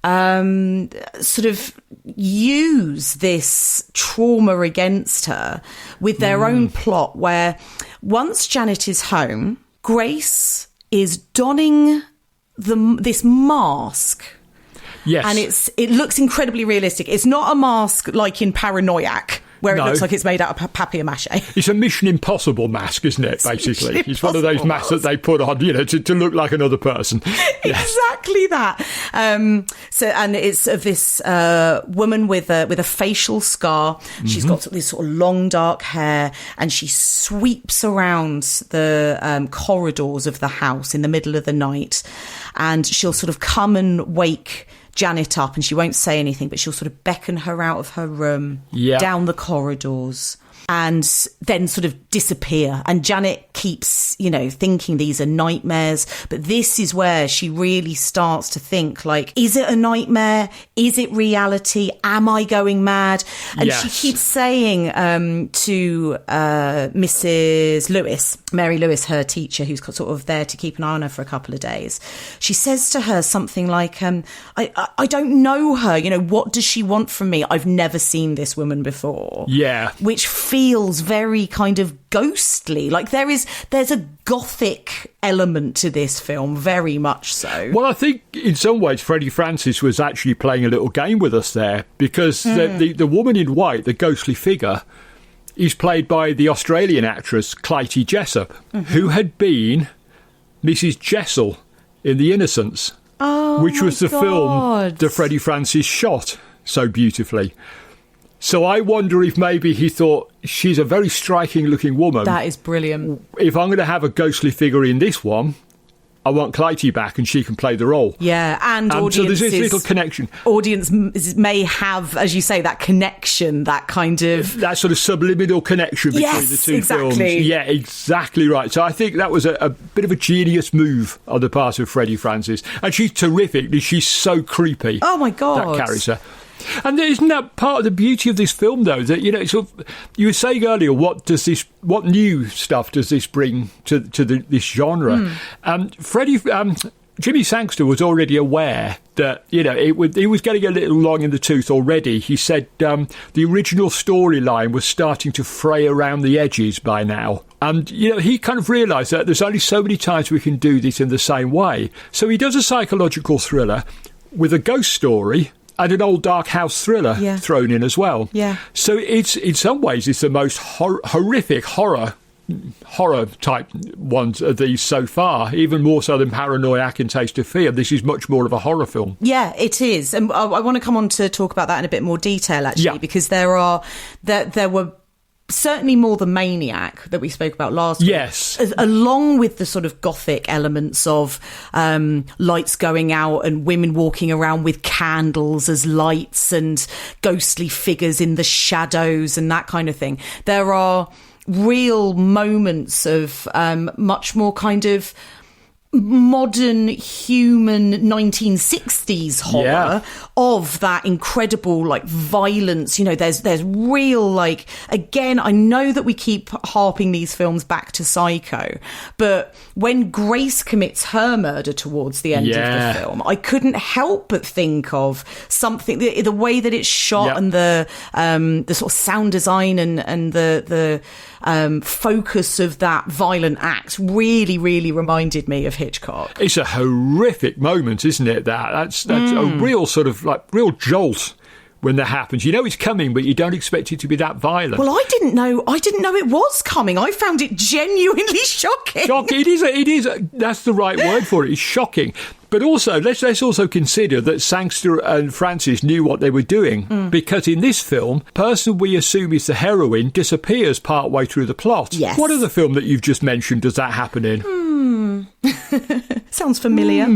sort of use this trauma against her with their own plot, where once Janet is home, Grace is donning this mask. Yes. And it looks incredibly realistic. It's not a mask like in Paranoiac, where it looks like it's made out of papier-mâché. It's a Mission Impossible mask, isn't it, basically? It's one of those masks that they put on, you know, to look like another person. Exactly that. And it's of this woman with a facial scar. She's got this sort of long, dark hair, and she sweeps around the corridors of the house in the middle of the night, and she'll sort of come and wake Janet up, and she won't say anything, but she'll sort of beckon her out of her room, down the corridors, and then sort of disappear. And Janet keeps, you know, thinking these are nightmares, but this is where she really starts to think, like, is it a nightmare? Is it reality? Am I going mad? And she keeps saying to Mrs. Lewis, Mary Lewis, her teacher, who's sort of there to keep an eye on her for a couple of days, she says to her something like, I don't know her, you know, what does she want from me? I've never seen this woman before. Which feels very kind of ghostly. Like there's a gothic element to this film, very much so. Well, I think in some ways Freddie Francis was actually playing a little game with us there, because the woman in white, the ghostly figure, is played by the Australian actress Clytie Jessop, who had been Mrs. Jessel in The Innocents, which was the film that Freddie Francis shot so beautifully. So I wonder if maybe he thought, she's a very striking looking woman. That is brilliant. If I'm going to have a ghostly figure in this one, I want Clytie back and she can play the role. Yeah, and so there's this little connection. Audience may have, as you say, that connection, that kind of... That sort of subliminal connection between the two films. Yeah, exactly right. So I think that was a bit of a genius move on the part of Freddie Francis. And she's terrific. She's so creepy. Oh, my God. That character. And isn't that part of the beauty of this film, though? That, you know, sort of, you were saying earlier, what new stuff does this bring to this genre? Jimmy Sangster was already aware that, you know, he was getting a little long in the tooth already. He said the original storyline was starting to fray around the edges by now. And, you know, he kind of realised that there's only so many times we can do this in the same way. So he does a psychological thriller with a ghost story and an old dark house thriller thrown in as well. Yeah. So it's, in some ways, it's the most horrific horror type ones of these so far, even more so than Paranoiac and Taste of Fear. This is much more of a horror film. Yeah, it is. And I want to come on to talk about that in a bit more detail, actually, because there were certainly more the Maniac that we spoke about last week. Yes. Along with the sort of gothic elements of lights going out and women walking around with candles as lights and ghostly figures in the shadows and that kind of thing. There are real moments of much more kind of modern human 1960s horror of that incredible like violence. You know, there's real, like, again, I know that we keep harping these films back to Psycho, but when Grace commits her murder towards the end of the film, I couldn't help but think of something, the way that it's shot and the sort of sound design and the focus of that violent act really reminded me of Hitchcock. It's a horrific moment, isn't it? That's a real sort of like real jolt when that happens. You know it's coming, but you don't expect it to be that violent. Well, I didn't know it was coming. I found it genuinely shocking. It is. That's the right word for it. It's shocking. But also, let's also consider that Sangster and Francis knew what they were doing, because in this film, the person we assume is the heroine disappears partway through the plot. Yes. What other film that you've just mentioned does that happen in? Sounds familiar.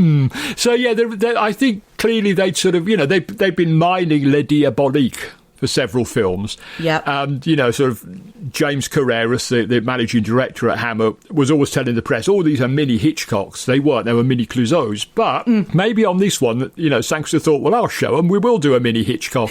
So yeah, I think clearly they'd sort of, they've been mining Le Diabolique for several films. Yeah. And, sort of James Carreras, the managing director at Hammer, was always telling the press, these are mini Hitchcocks. They weren't, they were mini Clouseaus. But maybe on this one, Sangster thought, well, I'll show them. We will do a mini Hitchcock.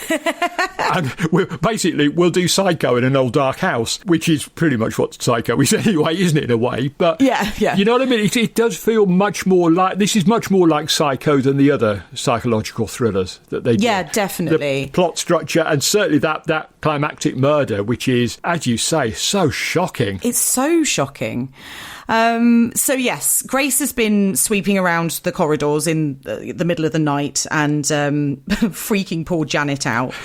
And we'll do Psycho in an old dark house, which is pretty much what Psycho is anyway, isn't it, in a way? But yeah. You know what I mean? It does feel much more like, this is much more like Psycho than the other psychological thrillers that they do. Yeah, definitely. The plot structure, and certainly that climactic murder, which is, as you say, so shocking. It's so shocking. So yes, Grace has been sweeping around the corridors in the middle of the night and freaking poor Janet out.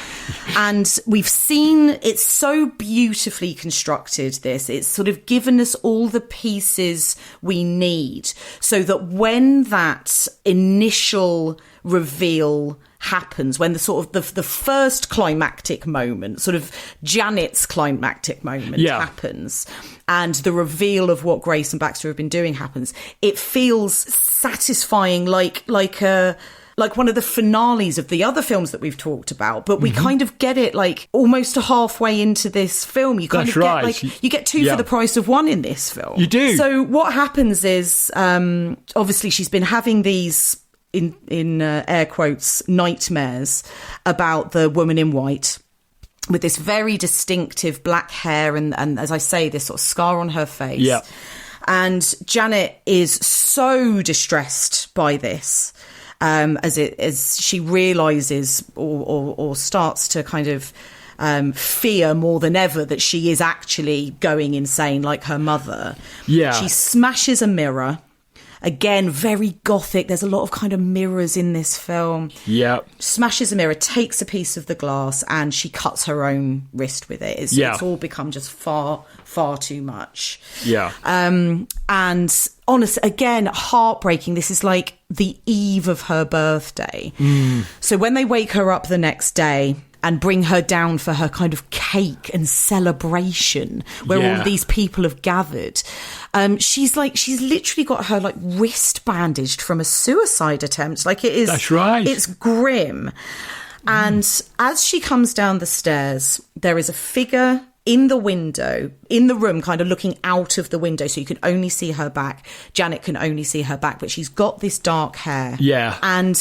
And we've seen, it's so beautifully constructed, this. It's sort of given us all the pieces we need so that when that initial reveal happens, when the sort of the first climactic moment, sort of Janet's climactic moment happens, and the reveal of what Grace and Baxter have been doing happens, it feels satisfying, like one of the finales of the other films that we've talked about, but we kind of get it like almost halfway into this film. You kind you get two for the price of one in this film. You do. So what happens is, obviously she's been having these, in air quotes, nightmares about the woman in white with this very distinctive black hair and as I say, this sort of scar on her face. Yeah. And Janet is so distressed by this, as she realises or starts to kind of fear more than ever that she is actually going insane like her mother. Yeah. She smashes a mirror. Again, very gothic. There's a lot of kind of mirrors in this film. Yeah. Smashes a mirror, takes a piece of the glass, and she cuts her own wrist with it. It's all become just far, far too much. Yeah. And honestly, again, heartbreaking. This is like the eve of her birthday. So when they wake her up the next day and bring her down for her kind of cake and celebration where all of these people have gathered, she's literally got her like wrist bandaged from a suicide attempt. Like it is. That's right. It's grim. And as she comes down the stairs, there is a figure in the window, in the room, kind of looking out of the window, so you can only see her back. Janet can only see her back, but she's got this dark hair. Yeah. And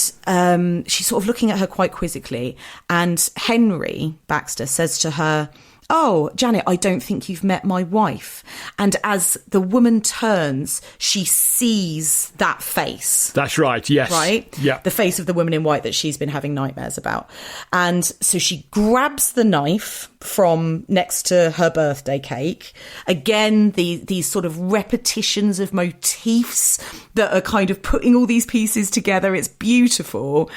she's sort of looking at her quite quizzically. And Henry Baxter says to her, "Oh, Janet, I don't think you've met my wife." And as the woman turns, she sees that face. That's right, yes. Right? Yeah. The face of the woman in white that she's been having nightmares about. And so she grabs the knife from next to her birthday cake. Again, these sort of repetitions of motifs that are kind of putting all these pieces together. It's beautiful.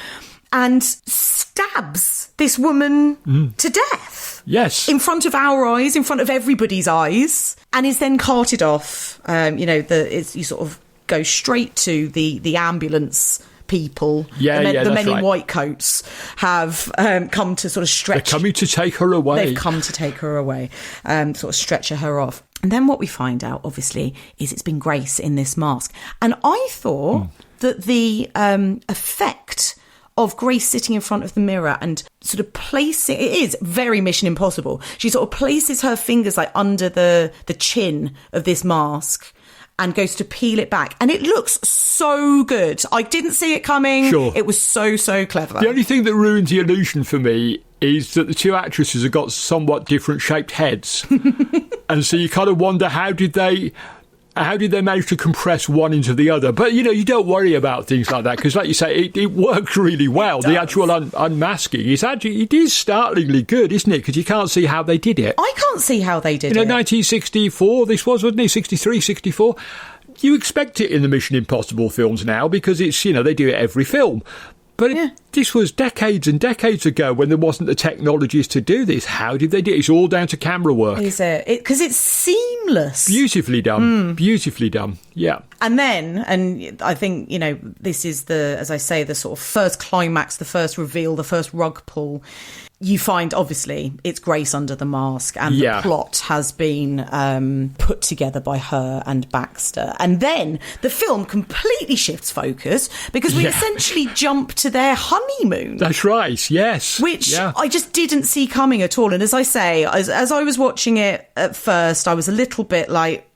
And stabs this woman to death. Yes. In front of our eyes, in front of everybody's eyes, and is then carted off. You sort of go straight to the ambulance people. The men in white coats have come to sort of stretch. They're coming to take her away. They've come to take her away, sort of stretcher her off. And then what we find out, obviously, is it's been Grace in this mask. And I thought that the effect of Grace sitting in front of the mirror and sort of placing, it is very Mission Impossible. She sort of places her fingers like under the chin of this mask and goes to peel it back. And it looks so good. I didn't see it coming. Sure. It was so, so clever. The only thing that ruins the illusion for me is that the two actresses have got somewhat different shaped heads. And so you kind of wonder, how did they manage to compress one into the other? But, you don't worry about things like that because, like you say, it works really well. The actual unmasking it is startlingly good, isn't it? Because you can't see how they did it. I can't see how they did it. 1964, this was, wasn't it? 63, 64. you expect it in the Mission Impossible films now because it's, they do it every film. But this was decades and decades ago when there wasn't the technologies to do this. How did they do it? It's all down to camera work. Is it? Because it's seamless. Beautifully done. Beautifully done. Yeah. And then, and I think, this is as I say, the sort of first climax, the first reveal, the first rug pull. You find, obviously, it's Grace under the mask, and the plot has been put together by her and Baxter. And then the film completely shifts focus because we essentially jump to their honeymoon. That's right, yes. Which I just didn't see coming at all. And as I say, as I was watching it at first, I was a little bit like,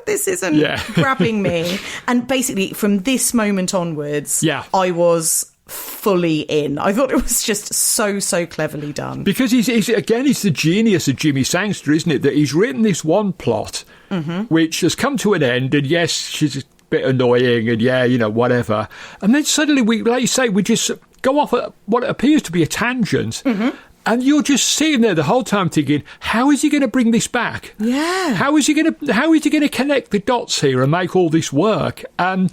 this isn't grabbing me. And basically, from this moment onwards, I was fully in. I thought it was just so cleverly done. Because he's the genius of Jimmy Sangster, isn't it? That he's written this one plot, which has come to an end, and yes, she's a bit annoying, and whatever. And then suddenly, we just go off at what appears to be a tangent. And you're just sitting there the whole time thinking, how is he going to bring this back? Yeah. How is he going to connect the dots here and make all this work? And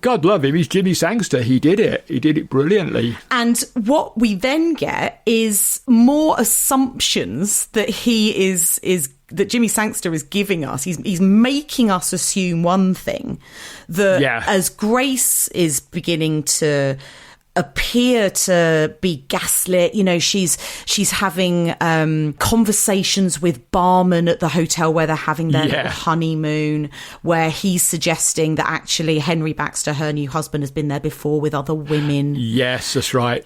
God love him, he's Jimmy Sangster. He did it. He did it brilliantly. And what we then get is more assumptions that that Jimmy Sangster is giving us. He's making us assume one thing, that as Grace is beginning to appear to be gaslit, she's having conversations with barman at the hotel where they're having their little honeymoon, where he's suggesting that actually Henry Baxter, her new husband, has been there before with other women. Yes, that's right.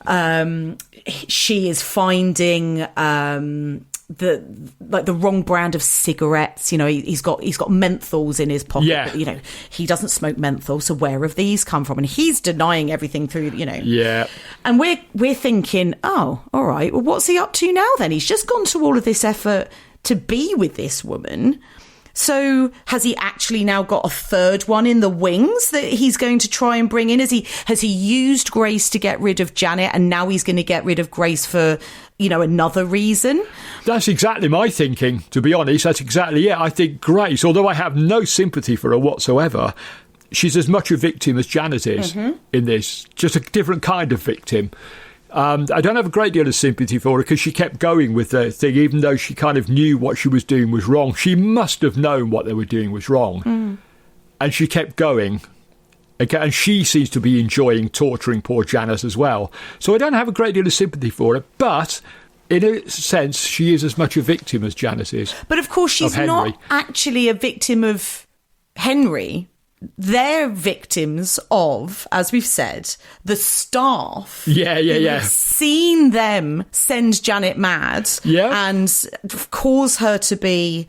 She is finding the wrong brand of cigarettes. He's got menthols in his pocket. Yeah. But, he doesn't smoke menthol, so where have these come from? And he's denying everything through, Yeah. And we're thinking, oh, all right, well, what's he up to now then? He's just gone to all of this effort to be with this woman. So has he actually now got a third one in the wings that he's going to try and bring in? Has he used Grace to get rid of Janet, and now he's going to get rid of Grace for, another reason? That's exactly my thinking, to be honest. That's exactly it. I think Grace, although I have no sympathy for her whatsoever, she's as much a victim as Janet is in this, just a different kind of victim. I don't have a great deal of sympathy for her because she kept going with the thing, even though she kind of knew what she was doing was wrong. She must have known what they were doing was wrong. And she kept going. And she seems to be enjoying torturing poor Janet as well. So I don't have a great deal of sympathy for her, but in a sense, she is as much a victim as Janet is. But of course, she's not actually a victim of Henry. They're victims of, as we've said, the staff. Yeah. Seen them send Janet mad and cause her to be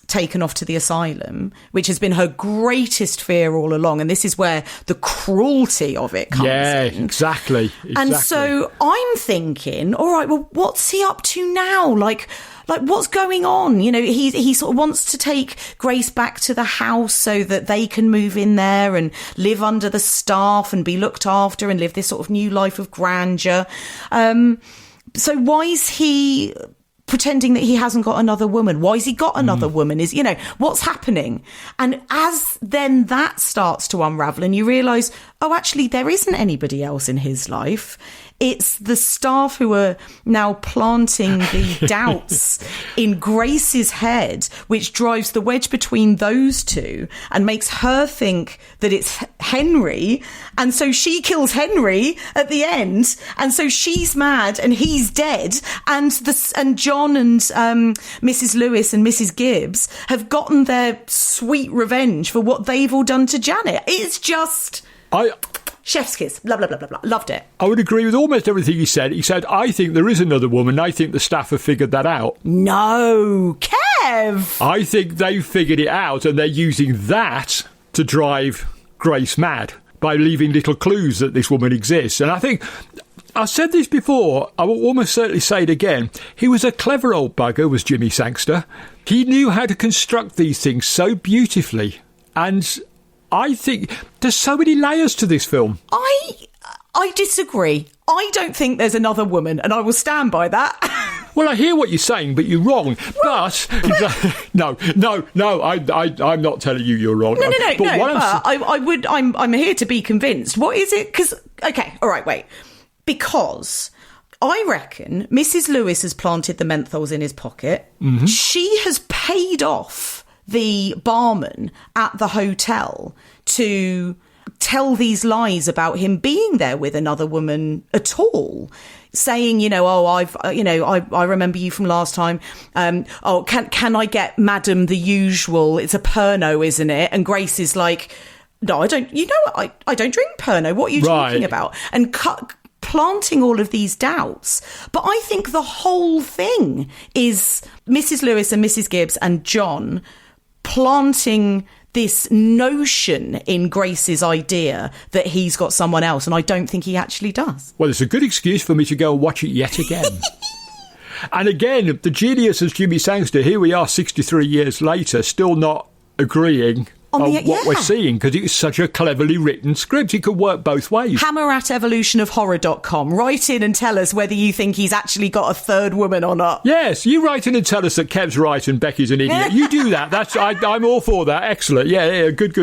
taken off to the asylum, which has been her greatest fear all along. And this is where the cruelty of it comes in. Yeah, exactly. And so I'm thinking, all right, well, what's he up to now? Like what's going on? He sort of wants to take Grace back to the house so that they can move in there and live under the staff and be looked after and live this sort of new life of grandeur. So why is he pretending that he hasn't got another woman? Why has he got another woman? What's happening? And as then that starts to unravel and you realise, oh, actually, there isn't anybody else in his life. It's the staff who are now planting the doubts in Grace's head, which drives the wedge between those two and makes her think that it's Henry. And so she kills Henry at the end. And so she's mad and he's dead. And John and Mrs. Lewis and Mrs. Gibbs have gotten their sweet revenge for what they've all done to Janet. It's just... chef's kiss, blah, blah, blah, blah, blah. Loved it. I would agree with almost everything he said. He said, I think there is another woman. I think the staff have figured that out. No, Kev! I think they've figured it out and they're using that to drive Grace mad by leaving little clues that this woman exists. And I think, I've said this before, I will almost certainly say it again, he was a clever old bugger, was Jimmy Sangster. He knew how to construct these things so beautifully. And I think there's so many layers to this film. I disagree. I don't think there's another woman, and I will stand by that. Well, I hear what you're saying, but you're wrong. But no, I'm not telling you you're wrong. I'm here to be convinced. What is it? Because all right, wait. Because I reckon Mrs. Lewis has planted the menthols in his pocket. Mm-hmm. She has paid off the barman at the hotel to tell these lies about him being there with another woman at all, saying, I remember you from last time. Can I get Madam the usual? It's a Pernod, isn't it? And Grace is like, no, I don't. I don't drink Pernod. What are you talking about? And planting all of these doubts. But I think the whole thing is Mrs. Lewis and Mrs. Gibbs and John planting this notion in Grace's idea that he's got someone else, and I don't think he actually does. Well, it's a good excuse for me to go and watch it yet again. And again, the genius of Jimmy Sangster, here we are 63 years later, still not agreeing on what we're seeing, because it's such a cleverly written script. It could work both ways. Hammer at evolutionofhorror.com. Write in and tell us whether you think he's actually got a third woman or not. Yes, you write in and tell us that Kev's right and Becky's an idiot. You do that. I'm all for that. Excellent. Yeah, good.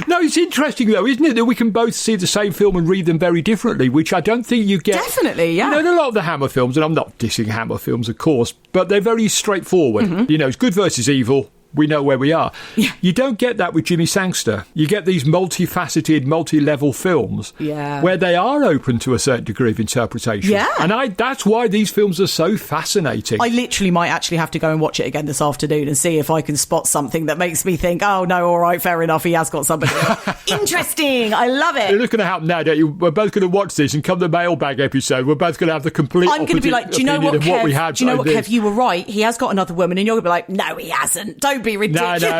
No, it's interesting, though, isn't it, that we can both see the same film and read them very differently, which I don't think you get. Definitely, yeah. In a lot of the Hammer films, and I'm not dissing Hammer films, of course, but they're very straightforward. Mm-hmm. It's good versus evil. We know where we are. Yeah. You don't get that with Jimmy Sangster. You get these multifaceted, multi-level films where they are open to a certain degree of interpretation. Yeah. And that's why these films are so fascinating. I literally might actually have to go and watch it again this afternoon and see if I can spot something that makes me think, oh, no, all right, fair enough, he has got somebody else. Interesting. I love it. It's going to happen now, don't you? We're both going to watch this, and come the mailbag episode, we're both going to have the complete I'm going to be like, do you know what, Kev? Do you know what, Kev? You were right. He has got another woman, and you're going to be like, no, he hasn't. Don't be ridiculous. No,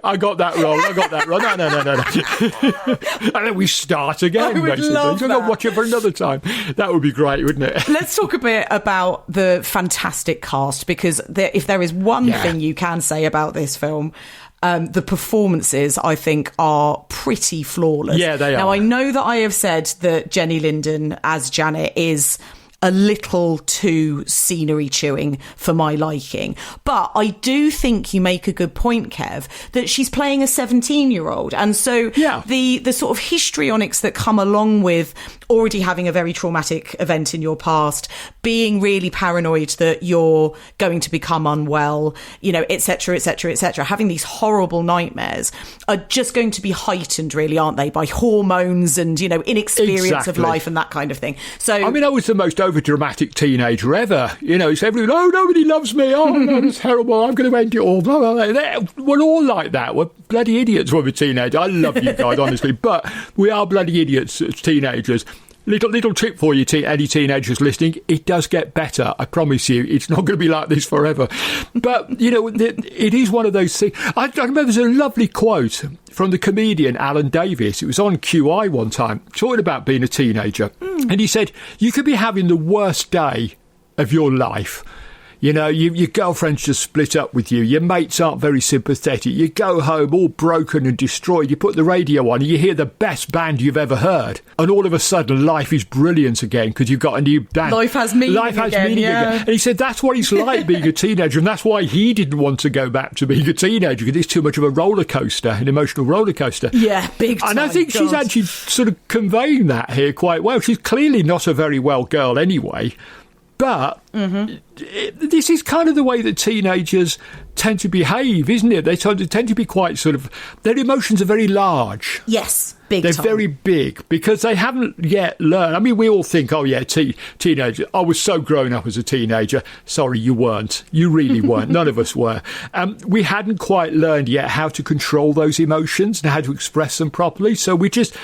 I got that wrong. No. And then we start again, basically. You're going to watch it for another time. That would be great, wouldn't it? Let's talk a bit about the fantastic cast, because if there is one thing you can say about this film, the performances, I think, are pretty flawless. Yeah, they are. Now, I know that I have said that Jenny Linden as Janet is a little too scenery chewing for my liking. But I do think you make a good point, Kev, that she's playing a 17-year-old. And so the sort of histrionics that come along with already having a very traumatic event in your past, being really paranoid that you're going to become unwell, et cetera, having these horrible nightmares are just going to be heightened, really, aren't they, by hormones and, inexperience of life and that kind of thing. So, I mean, I was the most over-dramatic teenager ever. It's everyone, oh, nobody loves me. Oh, no, it's terrible. I'm going to end it all. We're all like that. We're bloody idiots when we're teenagers. I love you guys, honestly, but we are bloody idiots as teenagers. Little tip for you, any teenagers listening. It does get better. I promise you. It's not going to be like this forever. But, it is one of those things. I remember there's a lovely quote from the comedian Alan Davies. It was on QI one time, talking about being a teenager. And he said, you could be having the worst day of your life. Your girlfriend's just split up with you. Your mates aren't very sympathetic. You go home all broken and destroyed. You put the radio on and you hear the best band you've ever heard. And all of a sudden, life is brilliant again because you've got a new band. Life has meaning again. And he said that's what it's like being a teenager. And that's why he didn't want to go back to being a teenager, because it's too much of a roller coaster, an emotional roller coaster. Yeah, big time. And I think she's actually sort of conveying that here quite well. She's clearly not a very well girl anyway. But this is kind of the way that teenagers tend to behave, isn't it? They tend to be quite sort of... Their emotions are very large. Yes, big They're time. very big because they haven't yet learned. I mean, we all think, oh, yeah, teenager. I was so grown up as a teenager. Sorry, you weren't. You really weren't. None of us were. We hadn't quite learned yet how to control those emotions and how to express them properly. So we're just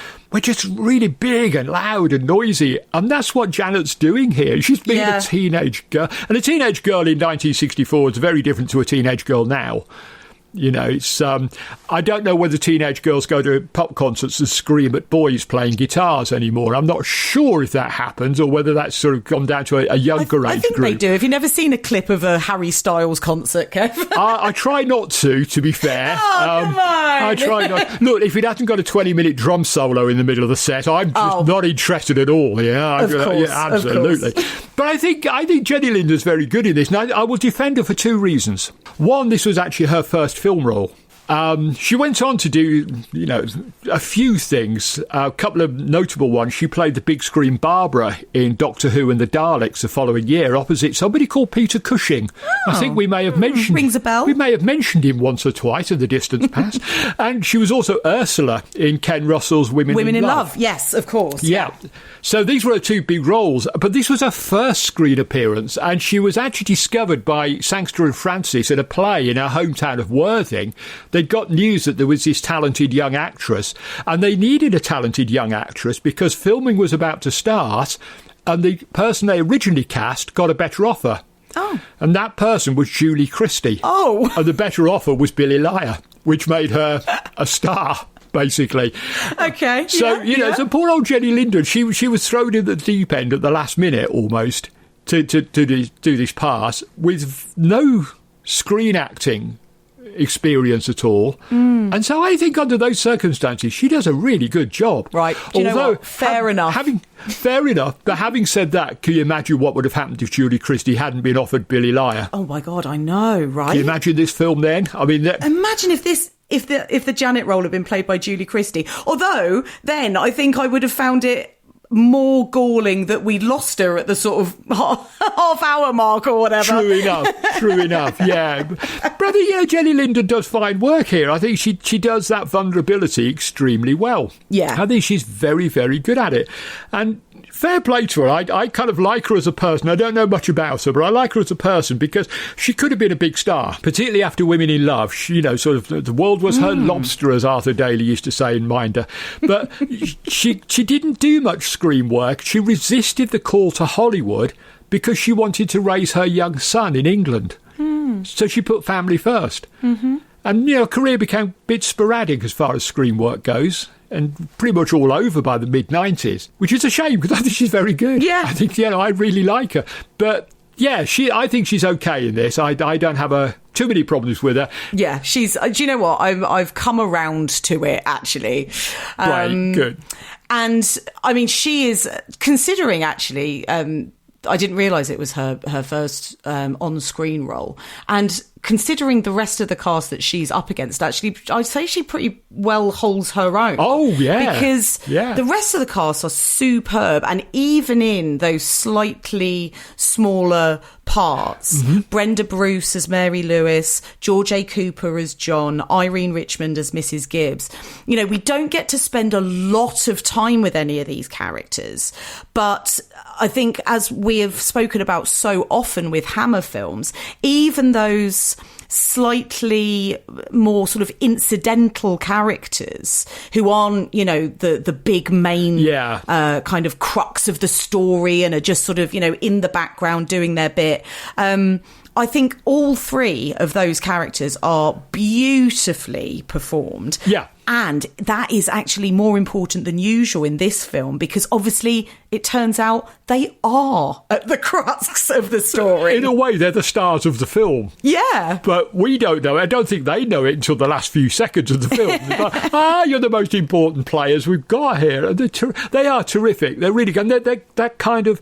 really big and loud and noisy. And that's what Janet's doing here. She's being a teenage girl. And a teenage girl in 1964 is very different to a teenage girl now. You know, it's I don't know whether teenage girls go to pop concerts and scream at boys playing guitars anymore. I'm not sure if that happens or whether that's sort of gone down to a younger age I think group. they do. Have you never seen a clip of a Harry Styles concert, Kev? I try not to be fair. Oh, come on. I try not. Look, if it hasn't got a 20-minute drum solo in the middle of the set, I'm just not interested at all. Yeah, Of course, yeah, absolutely. But I think Jenny Linda's very good in this, and I will defend her for two reasons. One, this was actually her first film role. She went on to do, you know, a few things, a couple of notable ones. She played the big screen Barbara in Doctor Who and the Daleks the following year, opposite somebody called Peter Cushing. I think we may have mentioned... Rings a bell. We may have mentioned him once or twice in the distant past. And she was also Ursula in Ken Russell's Women in Love. Yes, of course. Yeah. So these were her two big roles, but this was her first screen appearance, and she was actually discovered by Sangster and Francis in a play in her hometown of Worthing. They'd got news that there was this talented young actress, and they needed a talented young actress because filming was about to start, and the person they originally cast got a better offer. Oh. And that person was Julie Christie. Oh. And the better offer was Billy Lyer, which made her a star, basically. Okay. So, so poor old Jenny Linden, she was thrown in the deep end at the last minute almost to do this pass with no screen acting experience at all. And so I think under those circumstances she does a really good job. Right. Do you know what? Fair enough. Fair enough. But having said that, can you imagine what would have happened if Julie Christie hadn't been offered Billy Lyer? Oh my God, I know, right? Can you imagine this film then? I mean, imagine if the Janet role had been played by Julie Christie. Although then I think I would have found it more galling that we'd lost her at the sort of half-hour mark or whatever. True enough, yeah. But I think, Jenny Linden does fine work here. I think she does that vulnerability extremely well. Yeah. I think she's very, very good at it. And fair play to her. I kind of like her as a person. I don't know much about her, but I like her as a person because she could have been a big star, particularly after Women in Love. She, sort of the world was her lobster, as Arthur Daly used to say in Minder. But she didn't do much screen work. She resisted the call to Hollywood because she wanted to raise her young son in England. So she put family first. And, her career became a bit sporadic as far as screen work goes, and pretty much all over by the mid-90s, which is a shame because I think she's very good. Yeah. I think, I really like her. But, yeah, I think she's okay in this. I don't have too many problems with her. Yeah, she's... do you know what? I've come around to it, actually. Right, good. And, I mean, she is... Considering, actually... I didn't realise it was her first on-screen role. And considering the rest of the cast that she's up against, actually, I'd say she pretty well holds her own. Oh, yeah. Because the rest of the cast are superb. And even in those slightly smaller parts, Brenda Bruce as Mary Lewis, George A. Cooper as John, Irene Richmond as Mrs. Gibbs, we don't get to spend a lot of time with any of these characters. But I think, as we have spoken about so often with Hammer films, even those slightly more sort of incidental characters who aren't, the big main kind of crux of the story and are just sort of, in the background doing their bit. I think all three of those characters are beautifully performed. Yeah. And that is actually more important than usual in this film because obviously it turns out they are at the crux of the story. In a way, they're the stars of the film. Yeah. But we don't know. I don't think they know it until the last few seconds of the film. It's like, you're the most important players we've got here. And they are terrific. They're really good. They're that kind of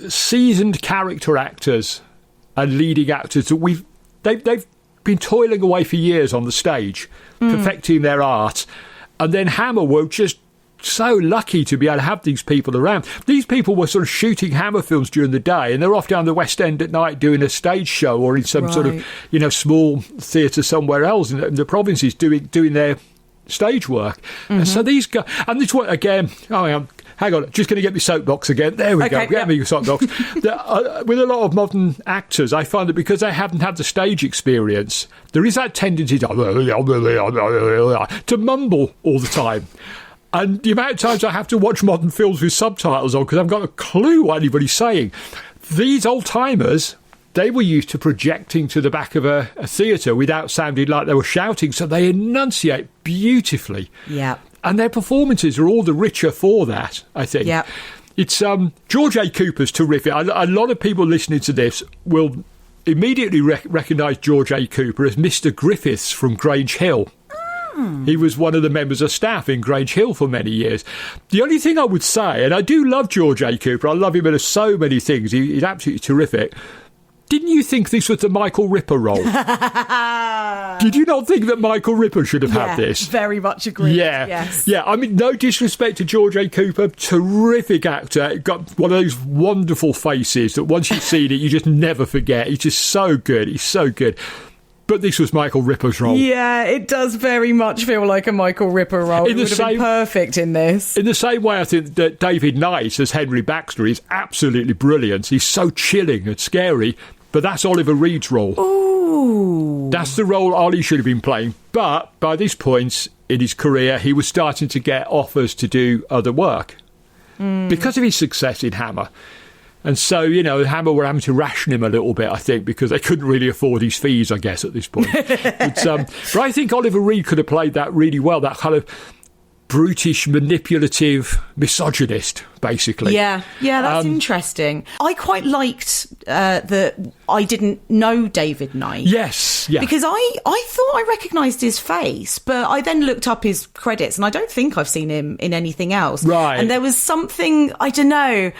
seasoned character actors and leading actors that they've been toiling away for years on the stage, perfecting their art. And then Hammer were just so lucky to be able to have these people around. These people were sort of shooting Hammer films during the day, and they're off down the West End at night doing a stage show or in some sort of, small theatre somewhere else in the provinces doing their stage work. So these guys, and this one again, hang on, just going to get my soapbox again. There we go, get me your soapbox. With a lot of modern actors, I find that because they haven't had the stage experience, there is that tendency to mumble all the time. And the amount of times I have to watch modern films with subtitles on because I've got a clue what anybody's saying. These old-timers they were used to projecting to the back of a theatre without sounding like they were shouting, so they enunciate beautifully. Yeah. And their performances are all the richer for that, I think. Yeah. It's George A. Cooper's terrific. A lot of people listening to this will immediately recognise George A. Cooper as Mr. Griffiths from Grange Hill. He was one of the members of staff in Grange Hill for many years. The only thing I would say, and I do love George A. Cooper, I love him in so many things, he's absolutely terrific. Didn't you think this was the Michael Ripper role? Did you not think that Michael Ripper should have had this? Very much agree. Yeah. Yes. Yeah, I mean, no disrespect to George A. Cooper, terrific actor, got one of those wonderful faces that once you've seen it, you just never forget. He's just so good. He's so good. But this was Michael Ripper's role. Yeah, it does very much feel like a Michael Ripper role. It would have been perfect in this. In the same way, I think that David Knight as Henry Baxter is absolutely brilliant. He's so chilling and scary, but that's Oliver Reed's role. Ooh. That's the role Ollie should have been playing. But by this point in his career, he was starting to get offers to do other work because of his success in Hammer. And so, Hammer were having to ration him a little bit, I think, because they couldn't really afford his fees, I guess, at this point. But I think Oliver Reed could have played that really well, that kind of brutish, manipulative misogynist, basically. Yeah, that's interesting. I quite liked that I didn't know David Knight. Yes, yeah. Because I thought I recognised his face, but I then looked up his credits, and I don't think I've seen him in anything else. Right. And there was something, I don't know...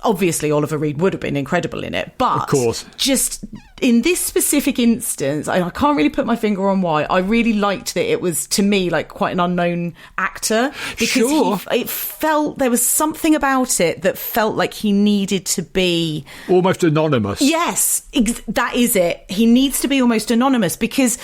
obviously, Oliver Reed would have been incredible in it, but of course, just in this specific instance, I can't really put my finger on why. I really liked that it was, to me, like quite an unknown actor because it felt there was something about it that felt like he needed to be almost anonymous. Yes, that is it. He needs to be almost anonymous because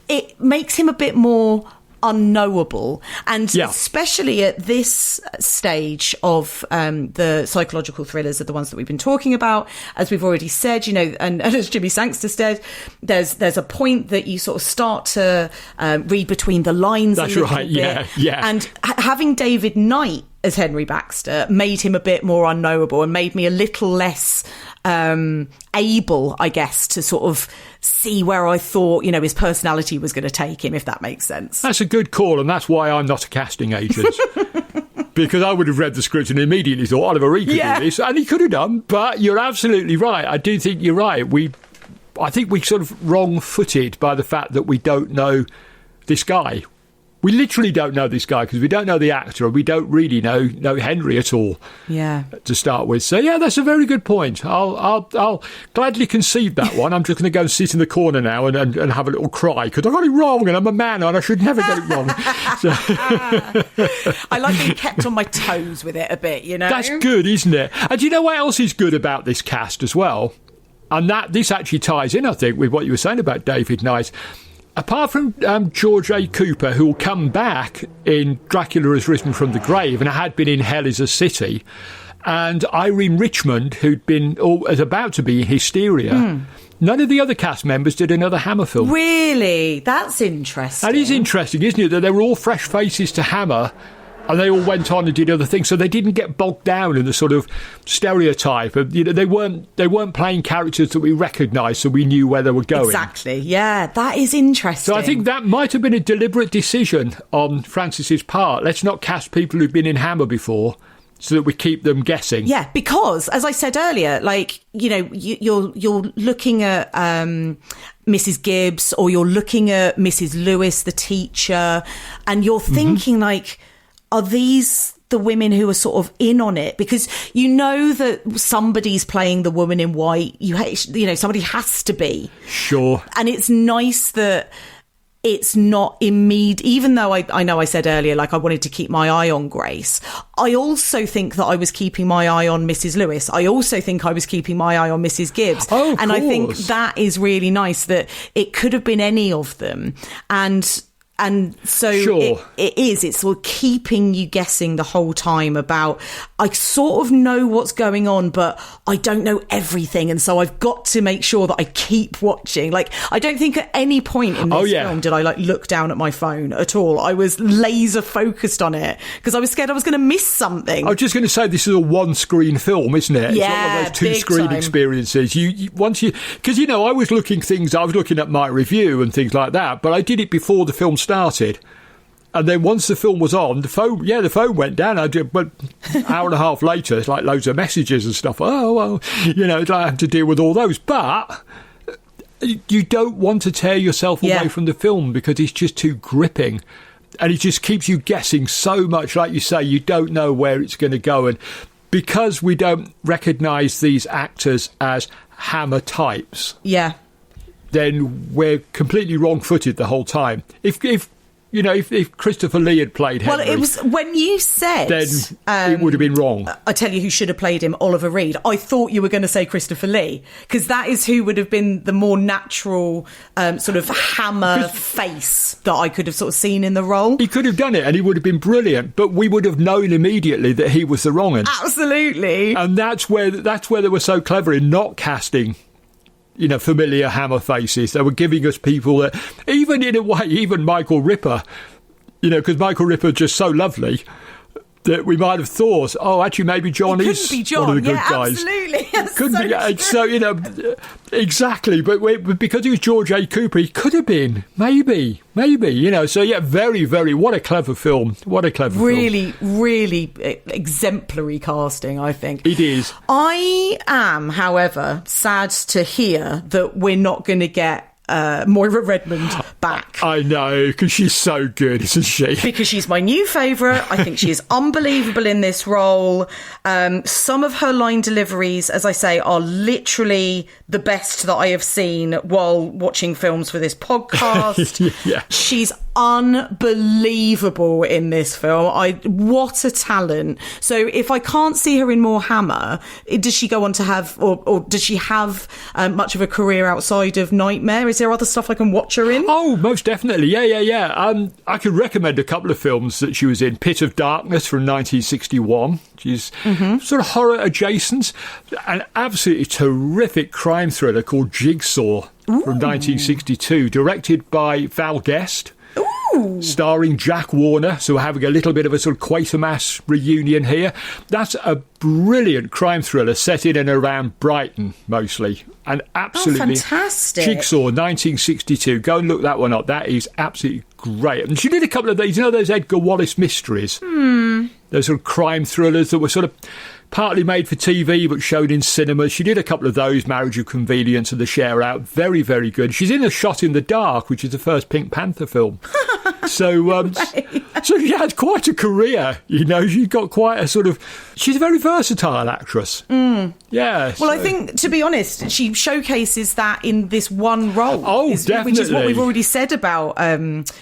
it makes him a bit more unknowable, and especially at this stage of the psychological thrillers are the ones that we've been talking about, as we've already said, and as Jimmy Sangster said, there's a point that you sort of start to read between the lines. That's a little right. bit. Yeah. And having David Knight as Henry Baxter made him a bit more unknowable and made me a little less able, I guess, to sort of see where I thought, his personality was going to take him, if that makes sense. That's a good call, and that's why I'm not a casting agent. Because I would have read the script and immediately thought Oliver Reed could do this, and he could have done, but you're absolutely right. I do think you're right. I think we're sort of wrong-footed by the fact that we don't know this guy. We literally don't know this guy because we don't know the actor and we don't really know Henry at all. Yeah. To start with. So, that's a very good point. I'll gladly concede that one. I'm just going to go and sit in the corner now and have a little cry because I got it wrong and I'm a man and I should never get it wrong. I like being kept on my toes with it a bit, That's good, isn't it? And do you know what else is good about this cast as well? And this actually ties in, I think, with what you were saying about David Knight. Apart from George A. Cooper, who will come back in Dracula Has Risen from the Grave and had been in Hell is a City, and Irene Richmond, who'd been was about to be in Hysteria, none of the other cast members did another Hammer film. Really? That's interesting. That is interesting, isn't it? That they were all fresh faces to Hammer, and they all went on and did other things, so they didn't get bogged down in the sort of stereotype of, they weren't playing characters that we recognised, so we knew where they were going. Exactly, yeah, that is interesting. So I think that might have been a deliberate decision on Francis's part. Let's not cast people who've been in Hammer before, so that we keep them guessing. Yeah, because, as I said earlier, you're looking at Mrs. Gibbs, or you're looking at Mrs. Lewis, the teacher, and you're thinking, are these the women who are sort of in on it? Because that somebody's playing the woman in white. Somebody has to be. Sure. And it's nice that it's not immediate. Even though I know I said earlier, I wanted to keep my eye on Grace, I also think that I was keeping my eye on Mrs. Lewis. I also think I was keeping my eye on Mrs. Gibbs. Oh, of and course. I think that is really nice that it could have been any of them. And And so Sure. it's sort of keeping you guessing the whole time about, I sort of know what's going on, but I don't know everything. And so I've got to make sure that I keep watching. Like, I don't think at any point in this film did I like look down at my phone at all. I was laser focused on it because I was scared I was going to miss something. I was just going to say, this is a one-screen film, isn't it? Yeah, it's not one of those two-screen experiences. Because I was looking at my review and things like that, but I did it before the film started. And then once the film was on, the phone went down. But an hour and a half later, it's like loads of messages and stuff. Oh, well, I have to deal with all those. But you don't want to tear yourself away from the film because it's just too gripping. And it just keeps you guessing so much. Like you say, you don't know where it's going to go. And because we don't recognise these actors as Hammer types, then we're completely wrong-footed the whole time. If Christopher Lee had played Henry... Well, it was when you said... Then it would have been wrong. I tell you who should have played him, Oliver Reed. I thought you were going to say Christopher Lee, because that is who would have been the more natural sort of Hammer face that I could have sort of seen in the role. He could have done it and he would have been brilliant, but we would have known immediately that he was the wrong one. Absolutely. And that's where they were so clever in not casting... familiar Hammer faces. They were giving us people that, even in a way, even Michael Ripper, because Michael Ripper is just so lovely that we might have thought, actually, maybe John is one of the good guys. Absolutely. Couldn't be. So, exactly. But because he was George A. Cooper, he could have been. Maybe. So, yeah, very, very, what a clever film. Really, really exemplary casting, I think. It is. I am, however, sad to hear that we're not going to get Moira Redmond back. I know, because she's so good, isn't she? Because she's my new favourite. I think she is unbelievable in this role. Some of her line deliveries, as I say, are literally the best that I have seen while watching films for this podcast. Yeah. She's unbelievable in this film. What a talent. So if I can't see her in more Hammer, does she go on to have, or does she have much of a career outside of Nightmare? Is there other stuff I can watch her in? Oh, most definitely. Yeah. I could recommend a couple of films that she was in. Pit of Darkness from 1961. She's sort of horror adjacent. An absolutely terrific crime thriller called Jigsaw from 1962, directed by Val Guest. Starring Jack Warner, so we're having a little bit of a sort of Quatermass reunion here. That's a brilliant crime thriller set in and around Brighton, mostly. And absolutely fantastic. Jigsaw, 1962. Go and look that one up. That is absolutely great. And she did a couple of these, those Edgar Wallace mysteries? Those sort of crime thrillers that were sort of partly made for TV but showed in cinemas. She did a couple of those, Marriage of Convenience and The Share Out. Very, very good. She's in A Shot in the Dark, which is the first Pink Panther film. So she had quite a career, She's got quite a sort of... She's a very versatile actress. Yeah. Well, I think, to be honest, she showcases that in this one role. Definitely. Which is what we've already said about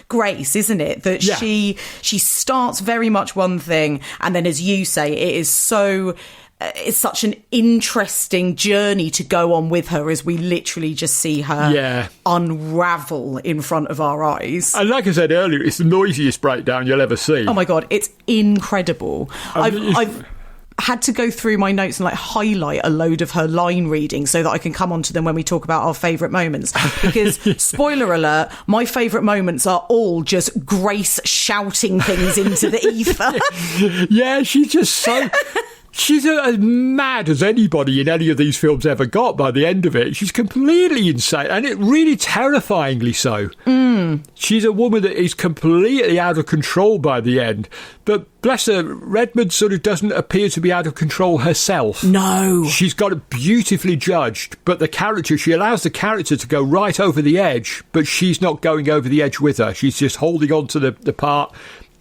Grace, isn't it? That she starts very much one thing, and then, as you say, it is so... It's such an interesting journey to go on with her as we literally just see her unravel in front of our eyes. And like I said earlier, it's the noisiest breakdown you'll ever see. Oh my God, it's incredible. I've had to go through my notes and highlight a load of her line reading so that I can come onto them when we talk about our favourite moments. Because, spoiler alert, my favourite moments are all just Grace shouting things into the ether. Yeah, she's just so... She's as mad as anybody in any of these films ever got by the end of it. She's completely insane, and it really terrifyingly so. She's a woman that is completely out of control by the end. But bless her, Redmond sort of doesn't appear to be out of control herself. No. She's got it beautifully judged, but she allows the character to go right over the edge, but she's not going over the edge with her. She's just holding on to the part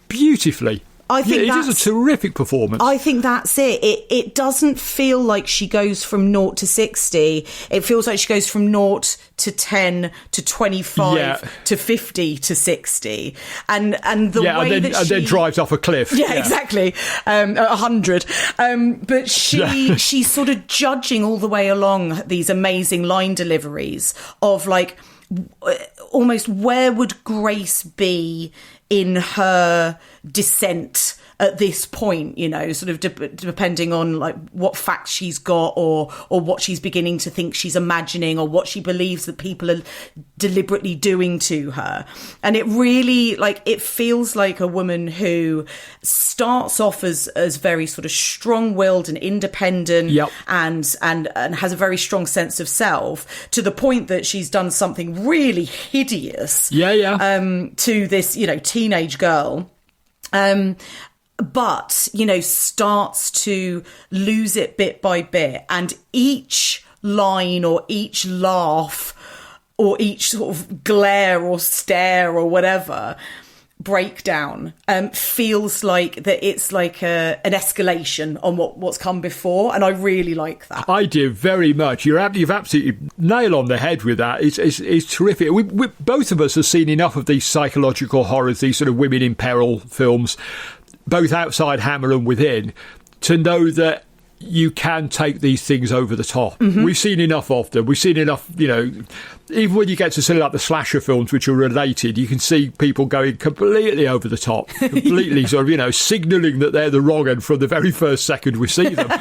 beautifully. I think it is a terrific performance. I think that's it. It doesn't feel like she goes from 0 to 60. It feels like she goes from 0 to 10 to 25 to 50 to 60. And the way that she... And then drives off a cliff. Yeah, exactly. 100. But she's sort of judging all the way along these amazing line deliveries of almost where would Grace be in her descent at this point, you know, sort of depending on like what facts she's got or what she's beginning to think she's imagining or what she believes that people are deliberately doing to her. And it really, like, it feels like a woman who starts off as very sort of strong-willed and independent, yep. and has a very strong sense of self, to the point that she's done something really hideous to this, you know, teenage girl. But, you know, starts to lose it bit by bit. And each line or each laugh or each sort of glare or stare or whatever breakdown feels like that it's like an escalation on what's come before. And I really like that. I do very much. You've absolutely nail on the head with that. It's terrific. We both of us have seen enough of these psychological horrors, these sort of women in peril films, both outside Hammer and within, to know that you can take these things over the top. Mm-hmm. We've seen enough of them. We've seen enough, you know, even when you get to sort of like the slasher films, which are related, you can see people going completely over the top, completely sort of, you know, signalling that they're the wrong end from the very first second we see them.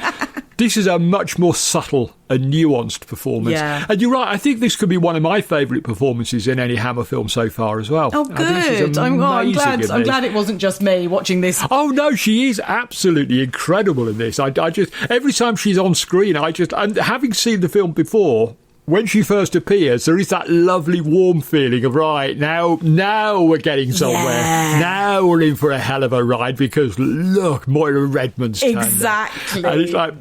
This is a much more subtle and nuanced performance. Yeah. And you're right, I think this could be one of my favourite performances in any Hammer film so far as well. Oh, good. I'm glad it wasn't just me watching this. Oh, no, she is absolutely incredible in this. I just, every time she's on screen, and having seen the film before, when she first appears, there is that lovely warm feeling of, right, now we're getting somewhere. Yeah. Now we're in for a hell of a ride, because look, Moira Redmond's turned up. Exactly. And it's like,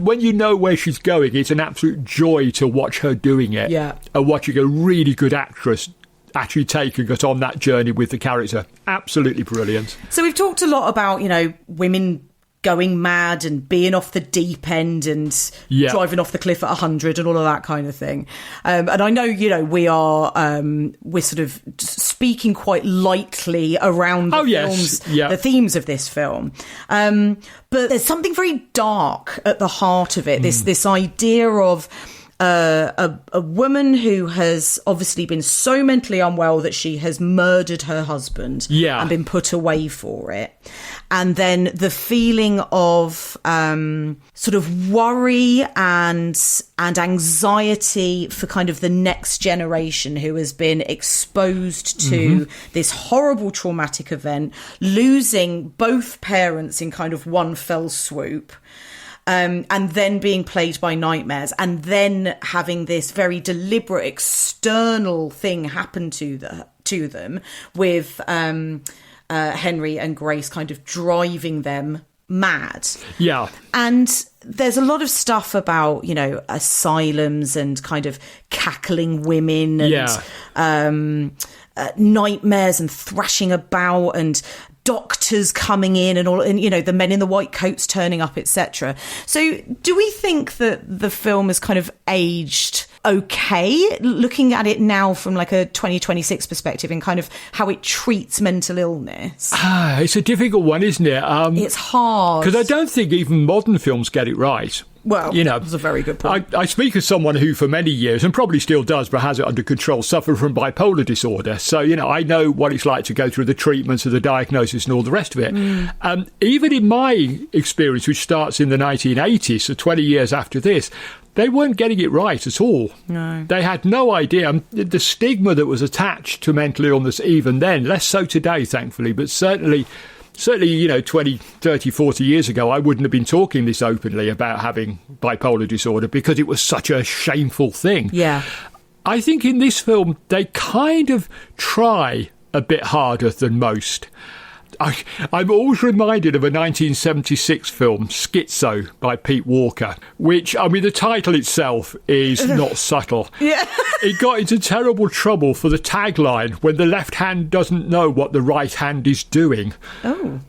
when you know where she's going, it's an absolute joy to watch her doing it. Yeah. And watching a really good actress actually taking us on that journey with the character. Absolutely brilliant. So we've talked a lot about, you know, women going mad and being off the deep end and driving off the cliff at 100 and all of that kind of thing. And I know, you know, we're sort of speaking quite lightly around the themes of this film. But there's something very dark at the heart of it. This idea of a woman who has obviously been so mentally unwell that she has murdered her husband and been put away for it. And then the feeling of sort of worry and anxiety for kind of the next generation who has been exposed to this horrible traumatic event, losing both parents in kind of one fell swoop. And then being plagued by nightmares, and then having this very deliberate external thing happen to them with Henry and Grace kind of driving them mad. Yeah. And there's a lot of stuff about, you know, asylums and kind of cackling women and nightmares and thrashing about and doctors coming in and all, and, you know, the men in the white coats turning up, etc. So do we think that the film has kind of aged okay, looking at it now from like a 2026 perspective, and kind of how it treats mental illness? It's a difficult one, isn't it? It's hard. Because I don't think even modern films get it right. Well, you know, that's a very good point. I speak as someone who for many years, and probably still does, but has it under control, suffered from bipolar disorder. So, you know, I know what it's like to go through the treatments of the diagnosis and all the rest of it. Even in my experience, which starts in the 1980s, so 20 years after this, they weren't getting it right at all. No. They had no idea. The stigma that was attached to mental illness even then, less so today, thankfully, but certainly, you know, 20, 30, 40 years ago, I wouldn't have been talking this openly about having bipolar disorder because it was such a shameful thing. Yeah. I think in this film, they kind of try a bit harder than most. I'm always reminded of a 1976 film, Schizo, by Pete Walker, which, I mean, the title itself is not subtle. Yeah. It got into terrible trouble for the tagline, when the left hand doesn't know what the right hand is doing. Oh.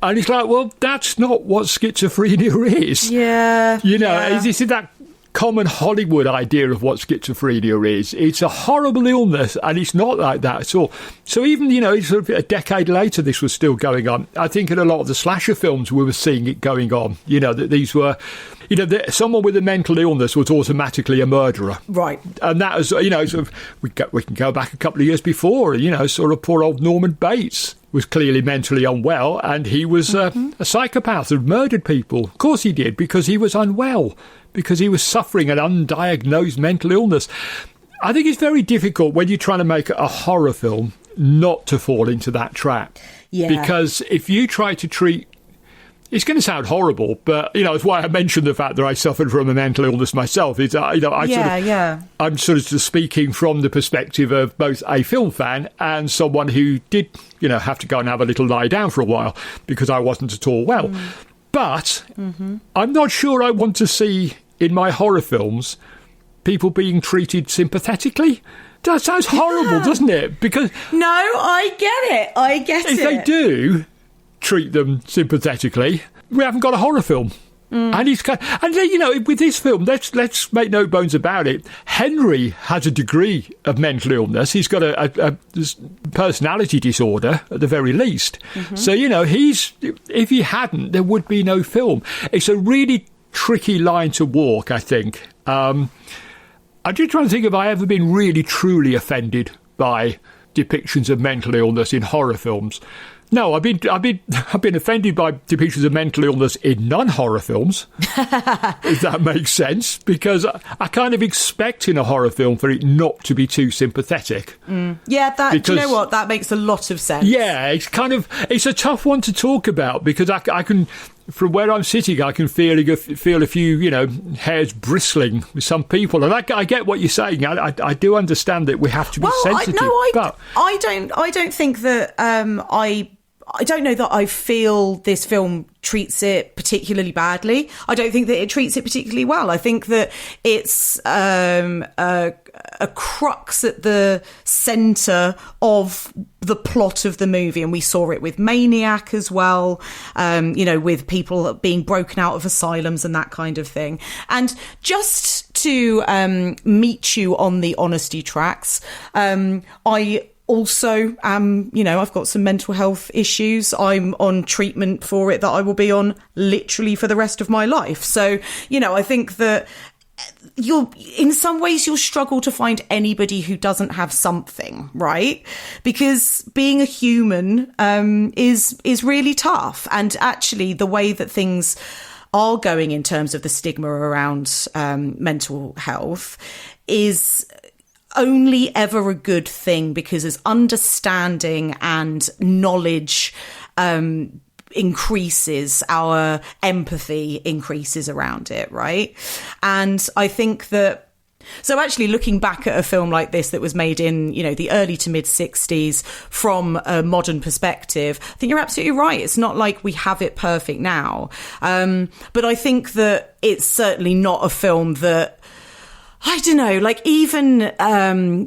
And it's like, well, that's not what schizophrenia is. Yeah. You know, it's that common Hollywood idea of what schizophrenia is. It's a horrible illness, and it's not like that at all. So even, sort of a decade later, this was still going on. I think in a lot of the slasher films, we were seeing it going on. That these were, someone with a mental illness was automatically a murderer. Right. And that was, sort of, we can go back a couple of years before, sort of poor old Norman Bates was clearly mentally unwell, and he was a psychopath and murdered people. Of course he did, because he was unwell, because he was suffering an undiagnosed mental illness. I think it's very difficult when you're trying to make a horror film not to fall into that trap. Yeah. Because if you try to treat... It's going to sound horrible, but, it's why I mentioned the fact that I suffered from a mental illness myself. I'm sort of speaking from the perspective of both a film fan and someone who did, have to go and have a little lie down for a while because I wasn't at all well. But I'm not sure I want to see in my horror films people being treated sympathetically. That sounds horrible, doesn't it? Because no, I get it. If they do treat them sympathetically, we haven't got a horror film. And with this film, let's make no bones about it. Henry has a degree of mental illness. He's got a personality disorder at the very least. So if he hadn't, there would be no film. It's a really tricky line to walk, I think. I'm just trying to think if I ever been really truly offended by depictions of mental illness in horror films. No, I've been offended by depictions of mental illness in non-horror films, if that makes sense, because I kind of expect in a horror film for it not to be too sympathetic. Yeah, do you know what? That makes a lot of sense. Yeah, it's a tough one to talk about because I can. From where I'm sitting, I can feel a few, hairs bristling with some people, and I get what you're saying. I do understand that we have to be sensitive. I don't think that I don't know that I feel this film treats it particularly badly. I don't think that it treats it particularly well. I think that it's a crux at the centre of the plot of the movie, and we saw it with Maniac as well, with people being broken out of asylums and that kind of thing. And just to meet you on the honesty tracks, I also, I've got some mental health issues. I'm on treatment for it that I will be on literally for the rest of my life. So, I think that in some ways you'll struggle to find anybody who doesn't have something, right? Because being a human is really tough. And actually the way that things are going in terms of the stigma around mental health is only ever a good thing, because as understanding and knowledge increases, our empathy increases around it, right? And I think that, so actually looking back at a film like this that was made in, the early to mid 60s from a modern perspective, I think you're absolutely right. It's not like we have it perfect now. But I think that it's certainly not a film that, I don't know, like even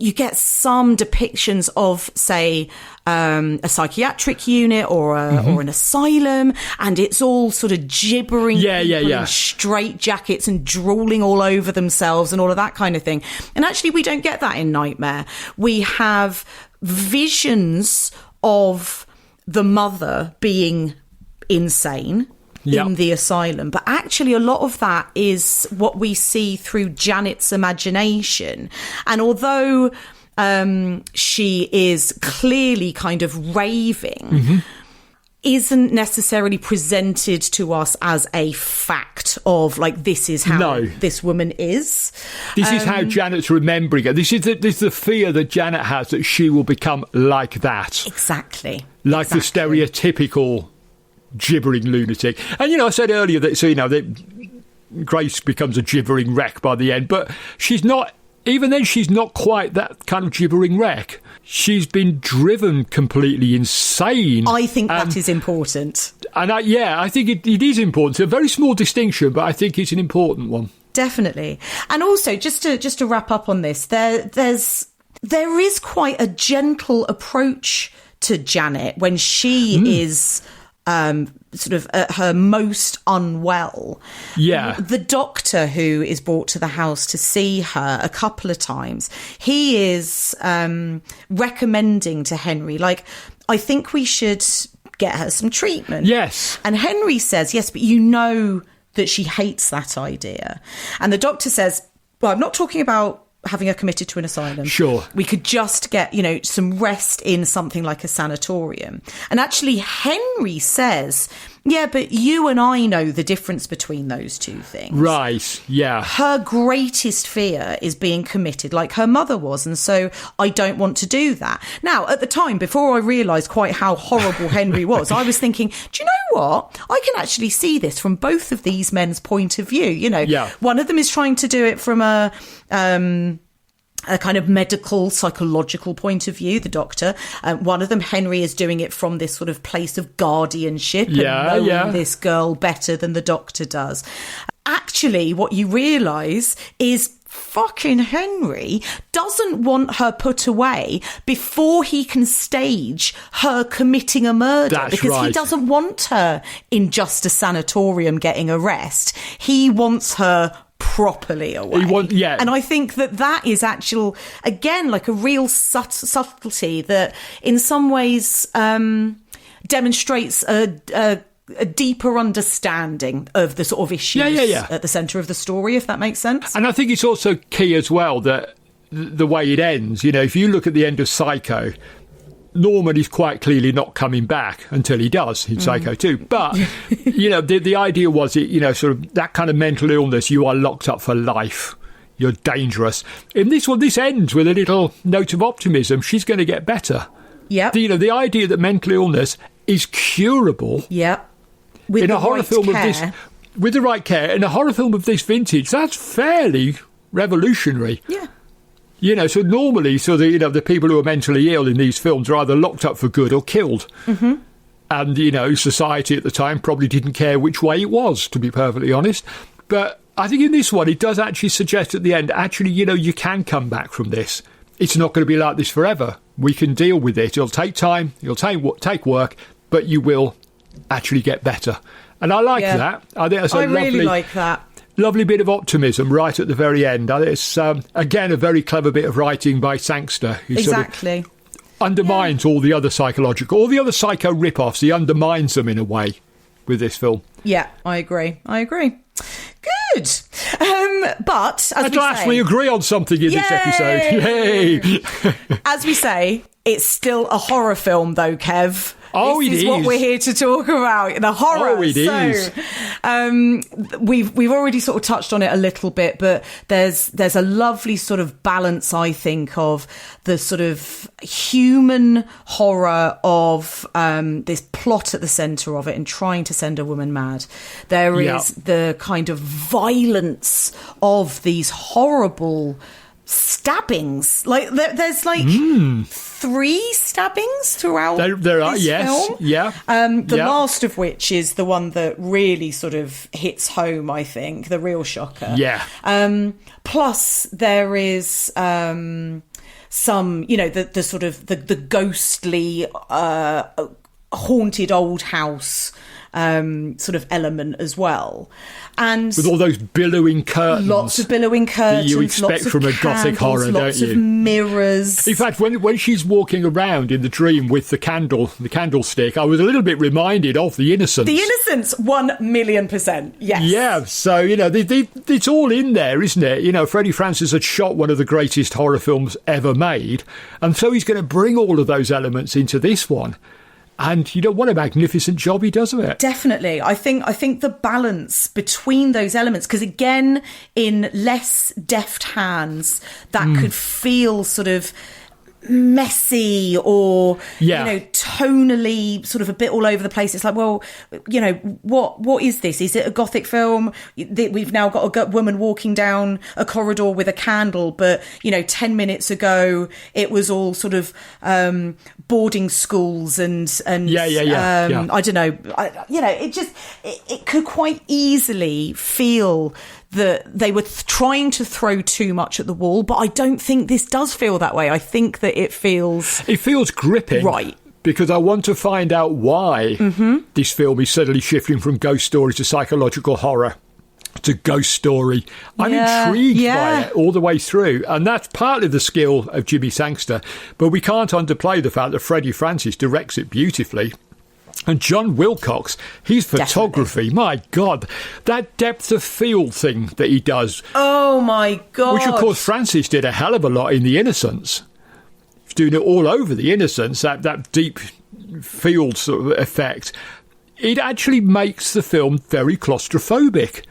you get some depictions of, say, a psychiatric unit or an asylum, and it's all sort of gibbering people in straight jackets and drooling all over themselves and all of that kind of thing. And actually, we don't get that in Nightmare. We have visions of the mother being insane in the asylum, but actually a lot of that is what we see through Janet's imagination. And although she is clearly kind of raving, isn't necessarily presented to us as a fact of like, this is how this woman is. This is how Janet's remembering it. This is the fear that Janet has, that she will become like that. Exactly. Like the stereotypical gibbering lunatic. And I said earlier that that Grace becomes a gibbering wreck by the end, but she's not, even then she's not quite that kind of gibbering wreck. She's been driven completely insane. I think that is important. And I think it is important. It's a very small distinction, but I think it's an important one. Definitely. And also, just to wrap up on this, there is quite a gentle approach to Janet when she is sort of at her most unwell. Yeah. The doctor who is brought to the house to see her a couple of times, he is recommending to Henry, like, I think we should get her some treatment. Yes. And Henry says, yes, but you know that she hates that idea. And the doctor says, well, I'm not talking about having her committed to an asylum. Sure. We could just get, some rest in something like a sanatorium. And actually, Henry says, yeah, but you and I know the difference between those two things. Right, yeah. Her greatest fear is being committed like her mother was, and so I don't want to do that. Now, at the time, before I realised quite how horrible Henry was, I was thinking, do you know what? I can actually see this from both of these men's point of view. Yeah. One of them is trying to do it from a kind of medical, psychological point of view, the doctor. One of them, Henry, is doing it from this sort of place of guardianship and knowing this girl better than the doctor does. Actually, what you realise is fucking Henry doesn't want her put away before he can stage her committing a murder. That's because right. He doesn't want her in just a sanatorium getting a rest. He wants her properly away. And I think that is actual, again, like a real subtlety that in some ways demonstrates a deeper understanding of the sort of issues at the centre of the story, if that makes sense. And I think it's also key as well that the way it ends, if you look at the end of Psycho, Norman is quite clearly not coming back until he does in Psycho 2. But, the idea was, sort of that kind of mental illness, you are locked up for life. You're dangerous. In this one, this ends with a little note of optimism. She's going to get better. Yeah. The idea that mental illness is curable. Yeah. With in a horror film of this, with the right care, in a horror film of this vintage, that's fairly revolutionary. Yeah. So normally, the people who are mentally ill in these films are either locked up for good or killed. Mm-hmm. And, society at the time probably didn't care which way it was, to be perfectly honest. But I think in this one, it does actually suggest at the end, actually, you can come back from this. It's not going to be like this forever. We can deal with it. It'll take time. It'll take work, but you will actually get better. And I like that. I think that's really like that. Lovely bit of optimism right at the very end. It's, again, a very clever bit of writing by Sangster. Exactly. Sort of undermines all the other psycho rip-offs. He undermines them in a way with this film. Yeah, I agree. Good. But, as at last we agree on something in this episode. Yay! As we say, it's still a horror film, though, Kev. Oh, this is what we're here to talk about, the horror. Oh, it is. We've already sort of touched on it a little bit, but there's a lovely sort of balance, I think, of the sort of human horror of this plot at the centre of it and trying to send a woman mad. There is the kind of violence of these horrible stabbings. Like there's like 3 stabbings throughout there are, this film. Yeah. The last of which is the one that really sort of hits home, I think, the real shocker. Yeah. Plus there is some, the sort of the ghostly haunted old house sort of element as well. And with all those billowing curtains. Lots of billowing curtains. That you expect from a gothic horror, don't you? Lots of mirrors. In fact, when she's walking around in the dream with the candlestick, I was a little bit reminded of The Innocents. The Innocents, 1,000,000%, yes. Yeah, so, it's all in there, isn't it? Freddie Francis had shot one of the greatest horror films ever made, and so he's going to bring all of those elements into this one. And, what a magnificent job he does of it. Definitely. I think the balance between those elements, because again, in less deft hands, that could feel sort of messy or tonally sort of a bit all over the place. It's like, well, what is this? Is it a gothic film? We've now got a woman walking down a corridor with a candle, but 10 minutes ago it was all sort of boarding schools and I don't know, it could quite easily feel that they were trying to throw too much at the wall, but I don't think this does feel that way. I think that it feels gripping, right? because I want to find out why this film is suddenly shifting from ghost story to psychological horror to ghost story. I'm intrigued by it all the way through, and that's partly the skill of Jimmy Sangster, but we can't underplay the fact that Freddie Francis directs it beautifully. And John Wilcox, his photography, my God, that depth of field thing that he does. Oh, my God. Which, of course, Francis did a hell of a lot in The Innocents. He's doing it all over The Innocents, that deep field sort of effect. It actually makes the film very claustrophobic.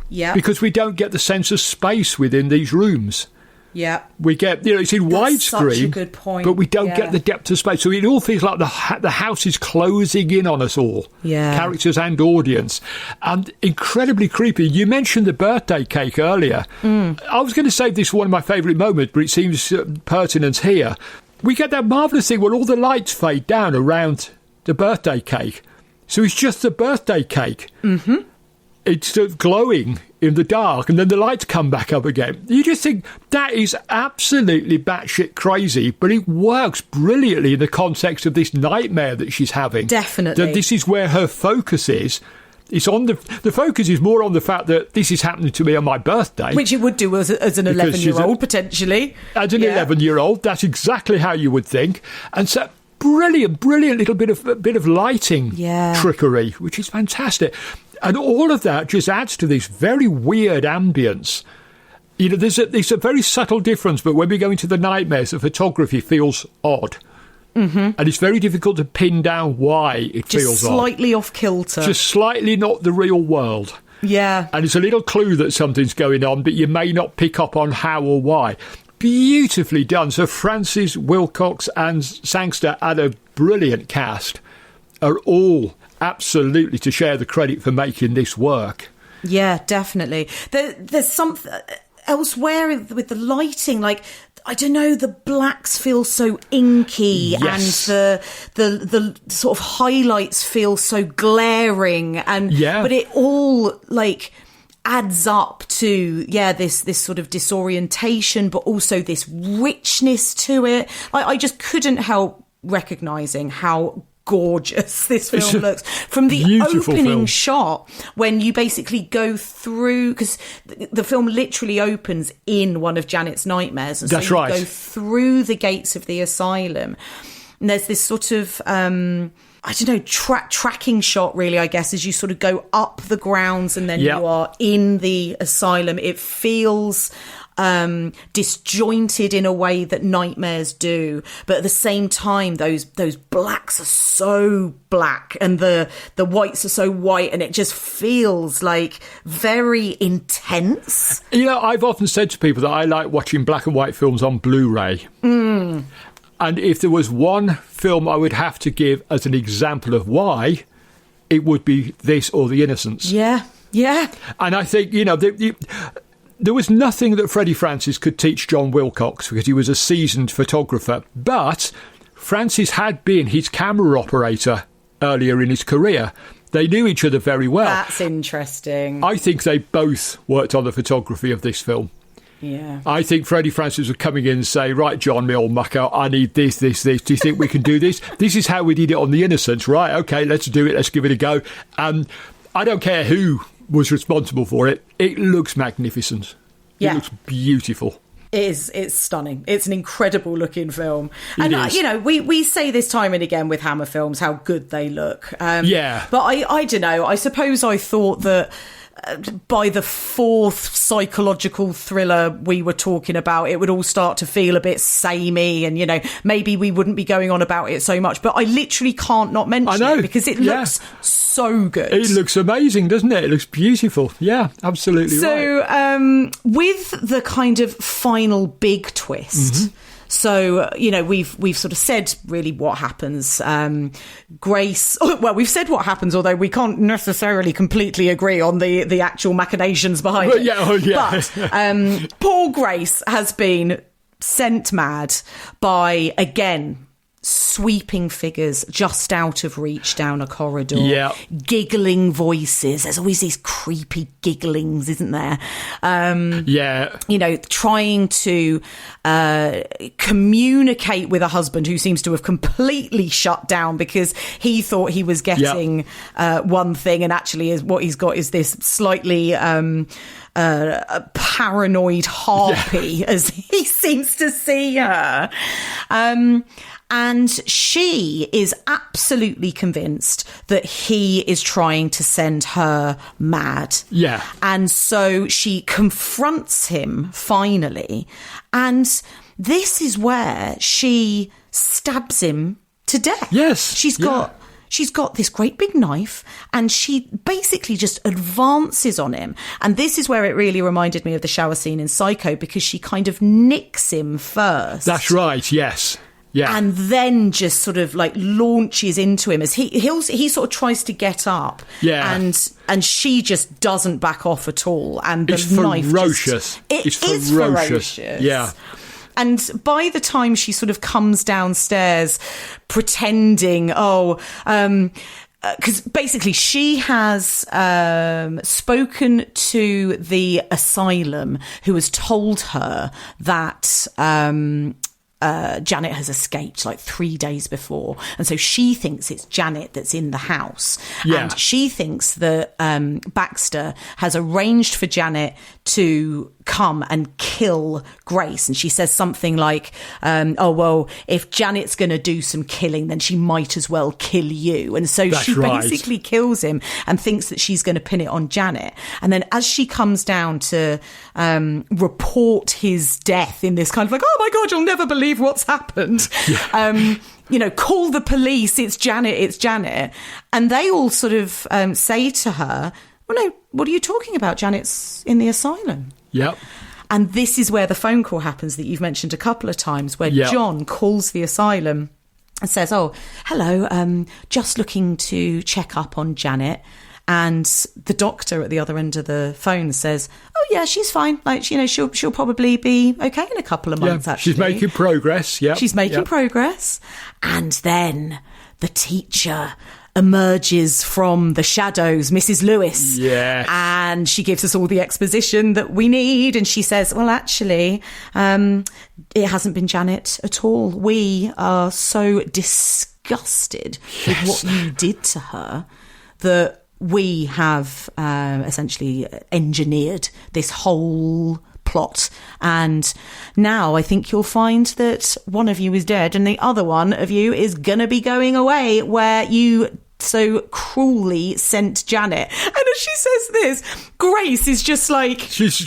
Yeah. Because we don't get the sense of space within these rooms. Yeah. We get, it's in widescreen, such a good point. but we don't get the depth of space. So it all feels like the house is closing in on us all, characters and audience, and incredibly creepy. You mentioned the birthday cake earlier. I was going to say this is one of my favourite moments, but it seems pertinent here. We get that marvellous thing where all the lights fade down around the birthday cake. So it's just the birthday cake. Mm-hmm. It's sort of glowing in the dark, and then the lights come back up again. You just think that is absolutely batshit crazy, but it works brilliantly in the context of this nightmare that she's having. Definitely. That this is where her focus is. It's on the focus is more on the fact that this is happening to me on my birthday. Which it would do as an 11-year-old, potentially. As an 11-year-old, that's exactly how you would think. And so brilliant little bit of lighting trickery, which is fantastic. And all of that just adds to this very weird ambience. There's a very subtle difference, but when we go into the nightmares, the photography feels odd. Mm-hmm. And it's very difficult to pin down why it feels odd. Just slightly off kilter. Just slightly not the real world. Yeah. And it's a little clue that something's going on, but you may not pick up on how or why. Beautifully done. So Francis, Wilcox and Sangster and a brilliant cast are all absolutely to share the credit for making this work. Yeah, definitely. There's something elsewhere with the lighting, like, I don't know, the blacks feel so inky, yes. and the sort of highlights feel so glaring, and but it all like adds up to this sort of disorientation, but also this richness to it. I just couldn't help recognizing how gorgeous this film looks from the opening shot, when you basically go through, because the film literally opens in one of Janet's nightmares, and that's so you right. go through the gates of the asylum, and there's this sort of tracking shot, really, I guess, as you sort of go up the grounds and then you are in the asylum. It feels disjointed in a way that nightmares do, but at the same time those blacks are so black and the whites are so white, and it just feels like very intense. I've often said to people that I like watching black and white films on Blu-ray. And if there was one film I would have to give as an example of why, it would be this or The Innocents. Yeah And I think there was nothing that Freddie Francis could teach John Wilcox, because he was a seasoned photographer. But Francis had been his camera operator earlier in his career. They knew each other very well. That's interesting. I think they both worked on the photography of this film. Yeah. I think Freddie Francis would come in and say, right, John, me old mucker, I need this. Do you think we can do this? This is how we did it on The Innocents. Right, OK, let's do it. Let's give it a go. And I don't care who was responsible for it. It looks magnificent. It looks beautiful. It's stunning. It's an incredible looking film. And, we say this time and again with Hammer films how good they look. But I don't know. I suppose I thought that by the fourth psychological thriller we were talking about, it would all start to feel a bit samey, and maybe we wouldn't be going on about it so much. But I literally can't not mention it because it looks so good. It looks amazing, doesn't it? It looks beautiful. Yeah, absolutely. So with the kind of final big twist, so, we've sort of said really what happens. Grace, well, we've said what happens, although we can't necessarily completely agree on the actual machinations behind it. But poor Grace has been sent mad by, again, sweeping figures just out of reach down a corridor. Yeah. Giggling voices. There's always these creepy gigglings, isn't there? Yeah. You know, trying to communicate with a husband who seems to have completely shut down because he thought he was getting one thing, and actually is what he's got is this slightly a paranoid harpy, as he seems to see her. And she is absolutely convinced that he is trying to send her mad. Yeah. And so she confronts him finally. And this is where she stabs him to death. Yes. She's got this great big knife, and she basically just advances on him. And this is where it really reminded me of the shower scene in Psycho, because she kind of nicks him first. That's right, yes. Yeah. And then just sort of like launches into him as he sort of tries to get up. Yeah. And she just doesn't back off at all. And the it's knife ferocious. It's ferocious. Yeah. And by the time she sort of comes downstairs pretending, because basically she has spoken to the asylum, who has told her that Janet has escaped like 3 days before. And so she thinks it's Janet that's in the house. Yeah. And she thinks that Baxter has arranged for Janet to come and kill Grace. And she says something like, if Janet's going to do some killing, then she might as well kill you. And so she basically kills him and thinks that she's going to pin it on Janet. And then as she comes down to report his death in this kind of like, oh my God, you'll never believe what's happened. Yeah. Call the police. It's Janet. And they all sort of say to her, well, no, what are you talking about? Janet's in the asylum. Yep. And this is where the phone call happens that you've mentioned a couple of times, where John calls the asylum and says, oh, hello, just looking to check up on Janet. And the doctor at the other end of the phone says, oh, yeah, she's fine. Like, she'll probably be okay in a couple of months, actually. She's making progress, yeah. She's making progress. And then the teacher emerges from the shadows, Mrs. Lewis. Yes. And she gives us all the exposition that we need. And she says, well, actually, it hasn't been Janet at all. We are so disgusted with what you did to her that we have essentially engineered this whole plot, and now I think you'll find that one of you is dead and the other one of you is gonna be going away where you so cruelly sent Janet. And as she says this, Grace is just like she's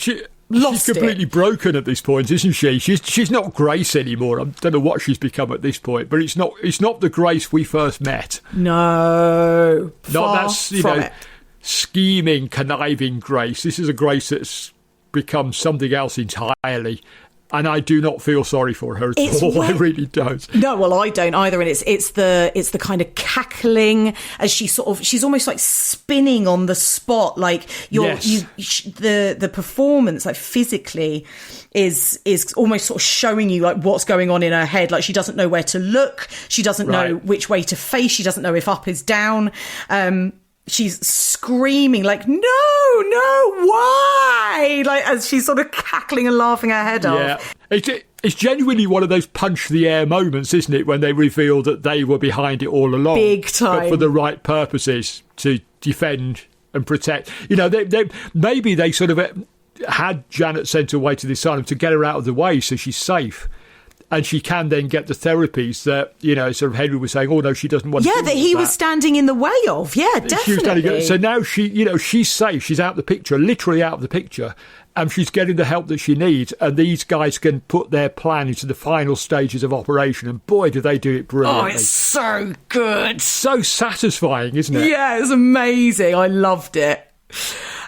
completely broken at this point, isn't she? She's not Grace anymore. I don't know what she's become at this point, but it's not the Grace we first met. No, that's scheming, conniving Grace. This is a Grace that's become something else entirely. And I do not feel sorry for her at all. I really don't. No, well, I don't either. And it's the kind of cackling as she's almost like spinning on the spot. Like the performance, like physically, is almost sort of showing you like what's going on in her head. Like she doesn't know where to look. She doesn't know which way to face. She doesn't know if up is down. She's screaming like, no, why? Like as she's sort of cackling and laughing her head off. It's genuinely one of those punch the air moments, isn't it? When they reveal that they were behind it all along. Big time. But for the right purposes, to defend and protect. Maybe they sort of had Janet sent away to the asylum to get her out of the way so she's safe. And she can then get the therapies that, sort of Henry was saying, oh, no, she doesn't want to do that he was standing in the way of. Yeah, definitely. So now she's safe. She's out of the picture, literally out of the picture. And she's getting the help that she needs. And these guys can put their plan into the final stages of operation. And boy, do they do it brilliantly. Oh, it's so good. So satisfying, isn't it? Yeah, it's amazing. I loved it.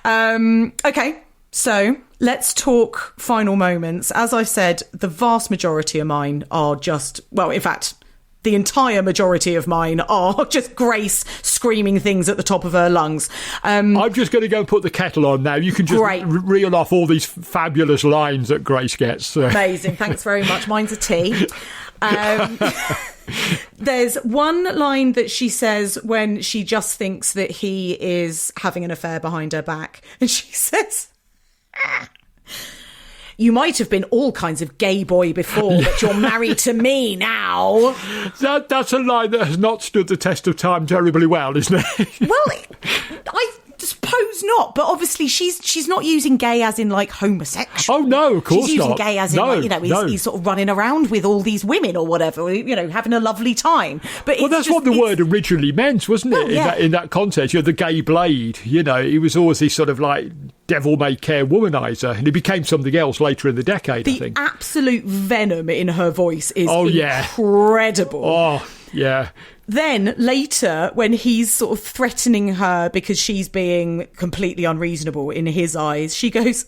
Okay, so let's talk final moments. As I said, the vast majority of mine are just, well, in fact, the entire majority of mine are just Grace screaming things at the top of her lungs. I'm just going to go and put the kettle on now. You can just reel off all these fabulous lines that Grace gets. Amazing. Thanks very much. Mine's a tea. There's one line that she says when she just thinks that he is having an affair behind her back. And she says... You might have been all kinds of gay boy before, but you're married to me now. That's a line that has not stood the test of time terribly well, isn't it? Well, I suppose not, but obviously she's not using gay as in like homosexual. Oh no, of course not. She's using gay as in he's sort of running around with all these women or whatever, having a lovely time. But that's what the word originally meant, wasn't it? In that context, the gay blade. He was always this sort of like devil-may-care womanizer, and he became something else later in the decade. I think the absolute venom in her voice is incredible. Oh yeah. Then later, when he's sort of threatening her because she's being completely unreasonable in his eyes, she goes,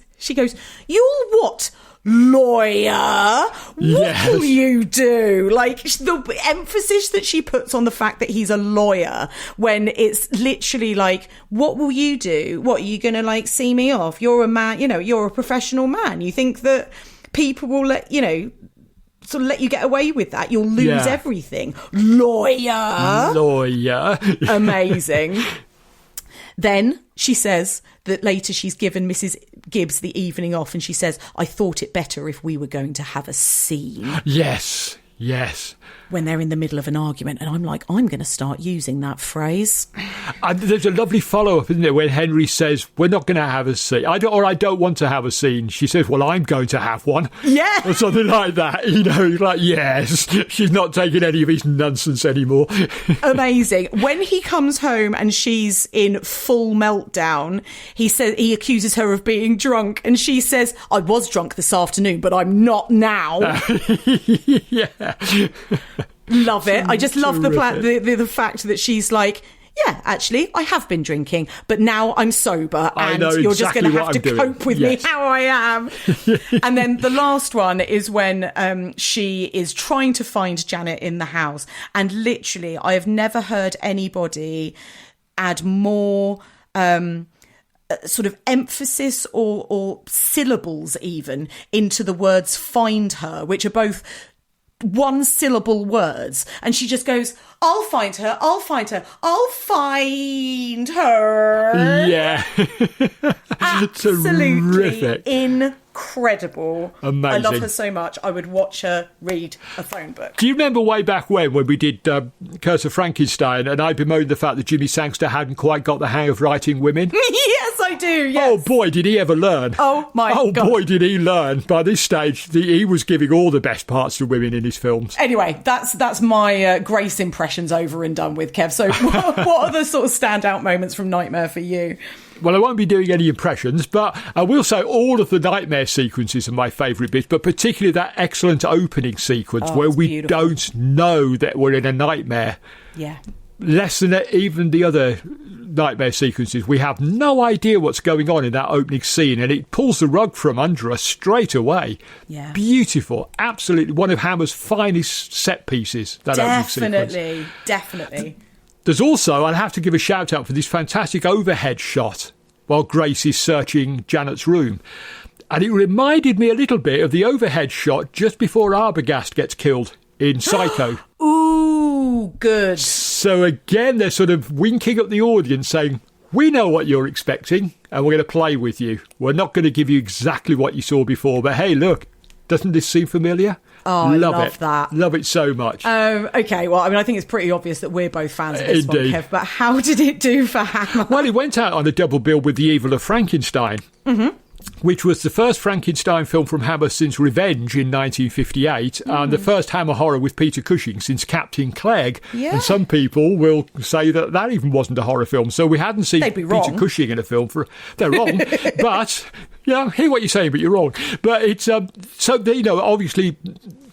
"You're what? Lawyer? What will you do?" Like the emphasis that she puts on the fact that he's a lawyer when it's literally like, what will you do? What, are you going to like see me off? You're a man, you're a professional man. You think that people will let you get away with that? You'll lose everything. Lawyer. Amazing. Then she says that later she's given Mrs. Gibbs the evening off, and she says, "I thought it better if we were going to have a scene." Yes. When they're in the middle of an argument, and I'm like, I'm going to start using that phrase. And there's a lovely follow-up, isn't there, when Henry says, "We're not going to have a scene. I don't want to have a scene." She says, "Well, I'm going to have one." Yeah. Or something like that. Like, yes, she's not taking any of his nonsense anymore. Amazing. When he comes home and she's in full meltdown, he accuses her of being drunk, and she says, "I was drunk this afternoon, but I'm not now." Yeah. Love it. I just love the fact that she's like, "Yeah, actually, I have been drinking, but now I'm sober, and you're just going to have to cope with me how I am." And then the last one is when she is trying to find Janet in the house, and literally, I have never heard anybody add more sort of emphasis or syllables even into the words "find her," which are both one syllable words, and she just goes, "I'll find her, I'll find her, I'll find her." Yeah. Absolutely terrific. Incredible. Amazing. I love her so much. I would watch her read a phone book. Do you remember way back when we did Curse of Frankenstein, and I bemoaned the fact that Jimmy Sangster hadn't quite got the hang of writing women? Yes, I do, yes. Oh boy, did he ever learn. Oh my God. Oh boy, did he learn. By this stage, he was giving all the best parts to women in his films. Anyway, that's my Grace impressions over and done with, Kev. So what are the sort of standout moments from Nightmare for you? Well, I won't be doing any impressions, but I will say all of the Nightmare sequences are my favourite bits, but particularly that excellent opening sequence where we beautiful. Don't know that we're in a nightmare. Yeah. Less than even the other Nightmare sequences. We have no idea what's going on in that opening scene, and it pulls the rug from under us straight away. Yeah. Beautiful. Absolutely one of Hammer's finest set pieces, that opening sequence. Definitely. There's also, I'll have to give a shout out for this fantastic overhead shot while Grace is searching Janet's room. And it reminded me a little bit of the overhead shot just before Arbogast gets killed in Psycho. Ooh, good. So again, they're sort of winking at the audience saying, "We know what you're expecting and we're going to play with you. We're not going to give you exactly what you saw before, but hey, look, doesn't this seem familiar?" Oh, I love that. Love it so much. Okay, well, I mean, I think it's pretty obvious that we're both fans of this Indeed. one, Kev, but how did it do for Hammer? Well, it went out on a double bill with The Evil of Frankenstein, which was the first Frankenstein film from Hammer since Revenge in 1958, and the first Hammer horror with Peter Cushing since Captain Clegg. Yeah. And some people will say that even wasn't a horror film, so we hadn't seen They'd be Peter wrong. Cushing in a film for... They're wrong, but... Yeah, I hear what you're saying, but you're wrong. But it's obviously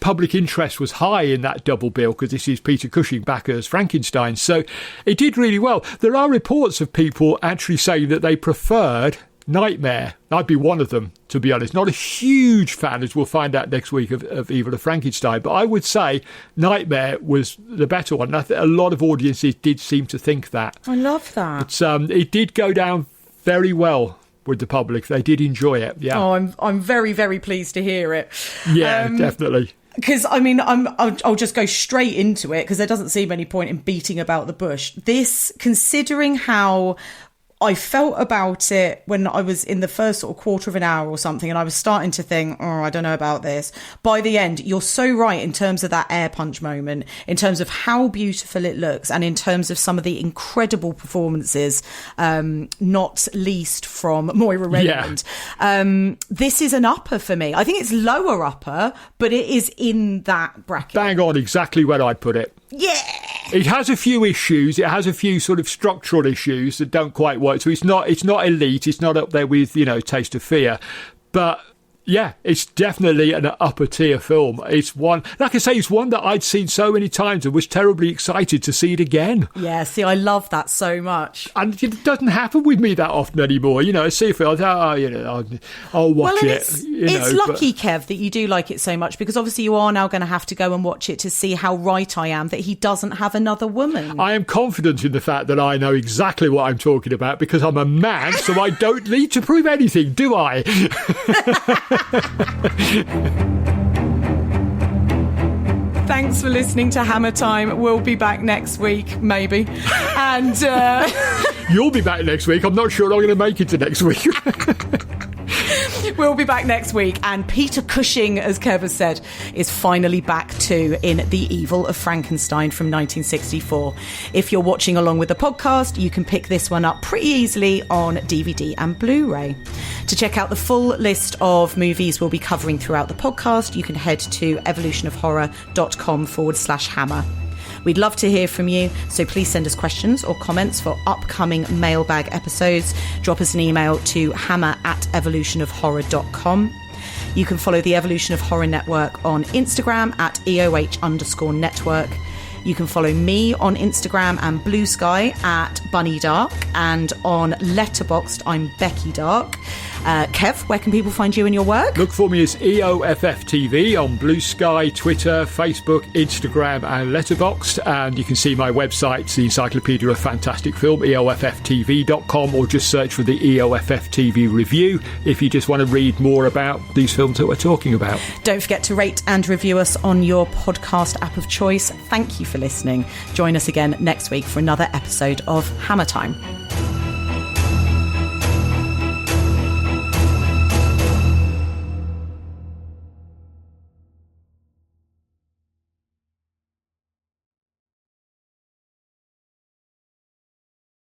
public interest was high in that double bill because this is Peter Cushing back as Frankenstein. So it did really well. There are reports of people actually saying that they preferred Nightmare, I'd be one of them, to be honest. Not a huge fan, as we'll find out next week, of Evil of Frankenstein, but I would say Nightmare was the better one. I think a lot of audiences did seem to think that. I love that. It did go down very well with the public. They did enjoy it. Yeah. Oh, I'm very, very pleased to hear it. Yeah, definitely. Because, I mean, I'll just go straight into it, because there doesn't seem any point in beating about the bush. This, considering how I felt about it when I was in the first sort of quarter of an hour or something, and I was starting to think, I don't know about this. By the end, you're so right in terms of that air punch moment, in terms of how beautiful it looks, and in terms of some of the incredible performances, not least from Moira Raymond. Yeah. This is an upper for me. I think it's lower upper, but it is in that bracket. Bang on, exactly where I'd put it. Yeah. It has a few issues. It has a few sort of structural issues that don't quite work. So it's not elite. It's not up there with, Taste of Fear. But yeah, it's definitely an upper tier film. It's one, like I say, it's one that I'd seen so many times and was terribly excited to see it again. Yeah, see, I love that so much. And it doesn't happen with me that often anymore. I see a film, I'll watch it. It's lucky, Kev, that you do like it so much, because obviously you are now going to have to go and watch it to see how right I am that he doesn't have another woman. I am confident in the fact that I know exactly what I'm talking about, because I'm a man, so I don't need to prove anything, do I? Thanks for listening to Hammer Time. We'll be back next week, maybe. And you'll be back next week. I'm not sure I'm going to make it to next week. We'll be back next week, and Peter Cushing, as Kev has said, is finally back too in The Evil of Frankenstein from 1964. If you're watching along with the podcast, you can pick this one up pretty easily on DVD and Blu-ray. To check out the full list of movies we'll be covering throughout the podcast, you can head to evolutionofhorror.com/hammer. We'd love to hear from you, so please send us questions or comments for upcoming mailbag episodes. Drop us an email to hammer@evolutionofhorror.com. You can follow the Evolution of Horror Network on Instagram at @EOH_network. You can follow me on Instagram and Blue Sky at Bunny Darke, and on Letterboxd, I'm Becky Darke. Kev, where can people find you and your work? Look for me as EOFFTV on Blue Sky, Twitter, Facebook, Instagram and Letterboxd, and you can see my website, the Encyclopedia of Fantastic Film, EOFFTV.com, or just search for the EOFFTV review if you just want to read more about these films that we're talking about. Don't forget to rate and review us on your podcast app of choice. Thank you for listening. Join us again next week for another episode of Hammer Time.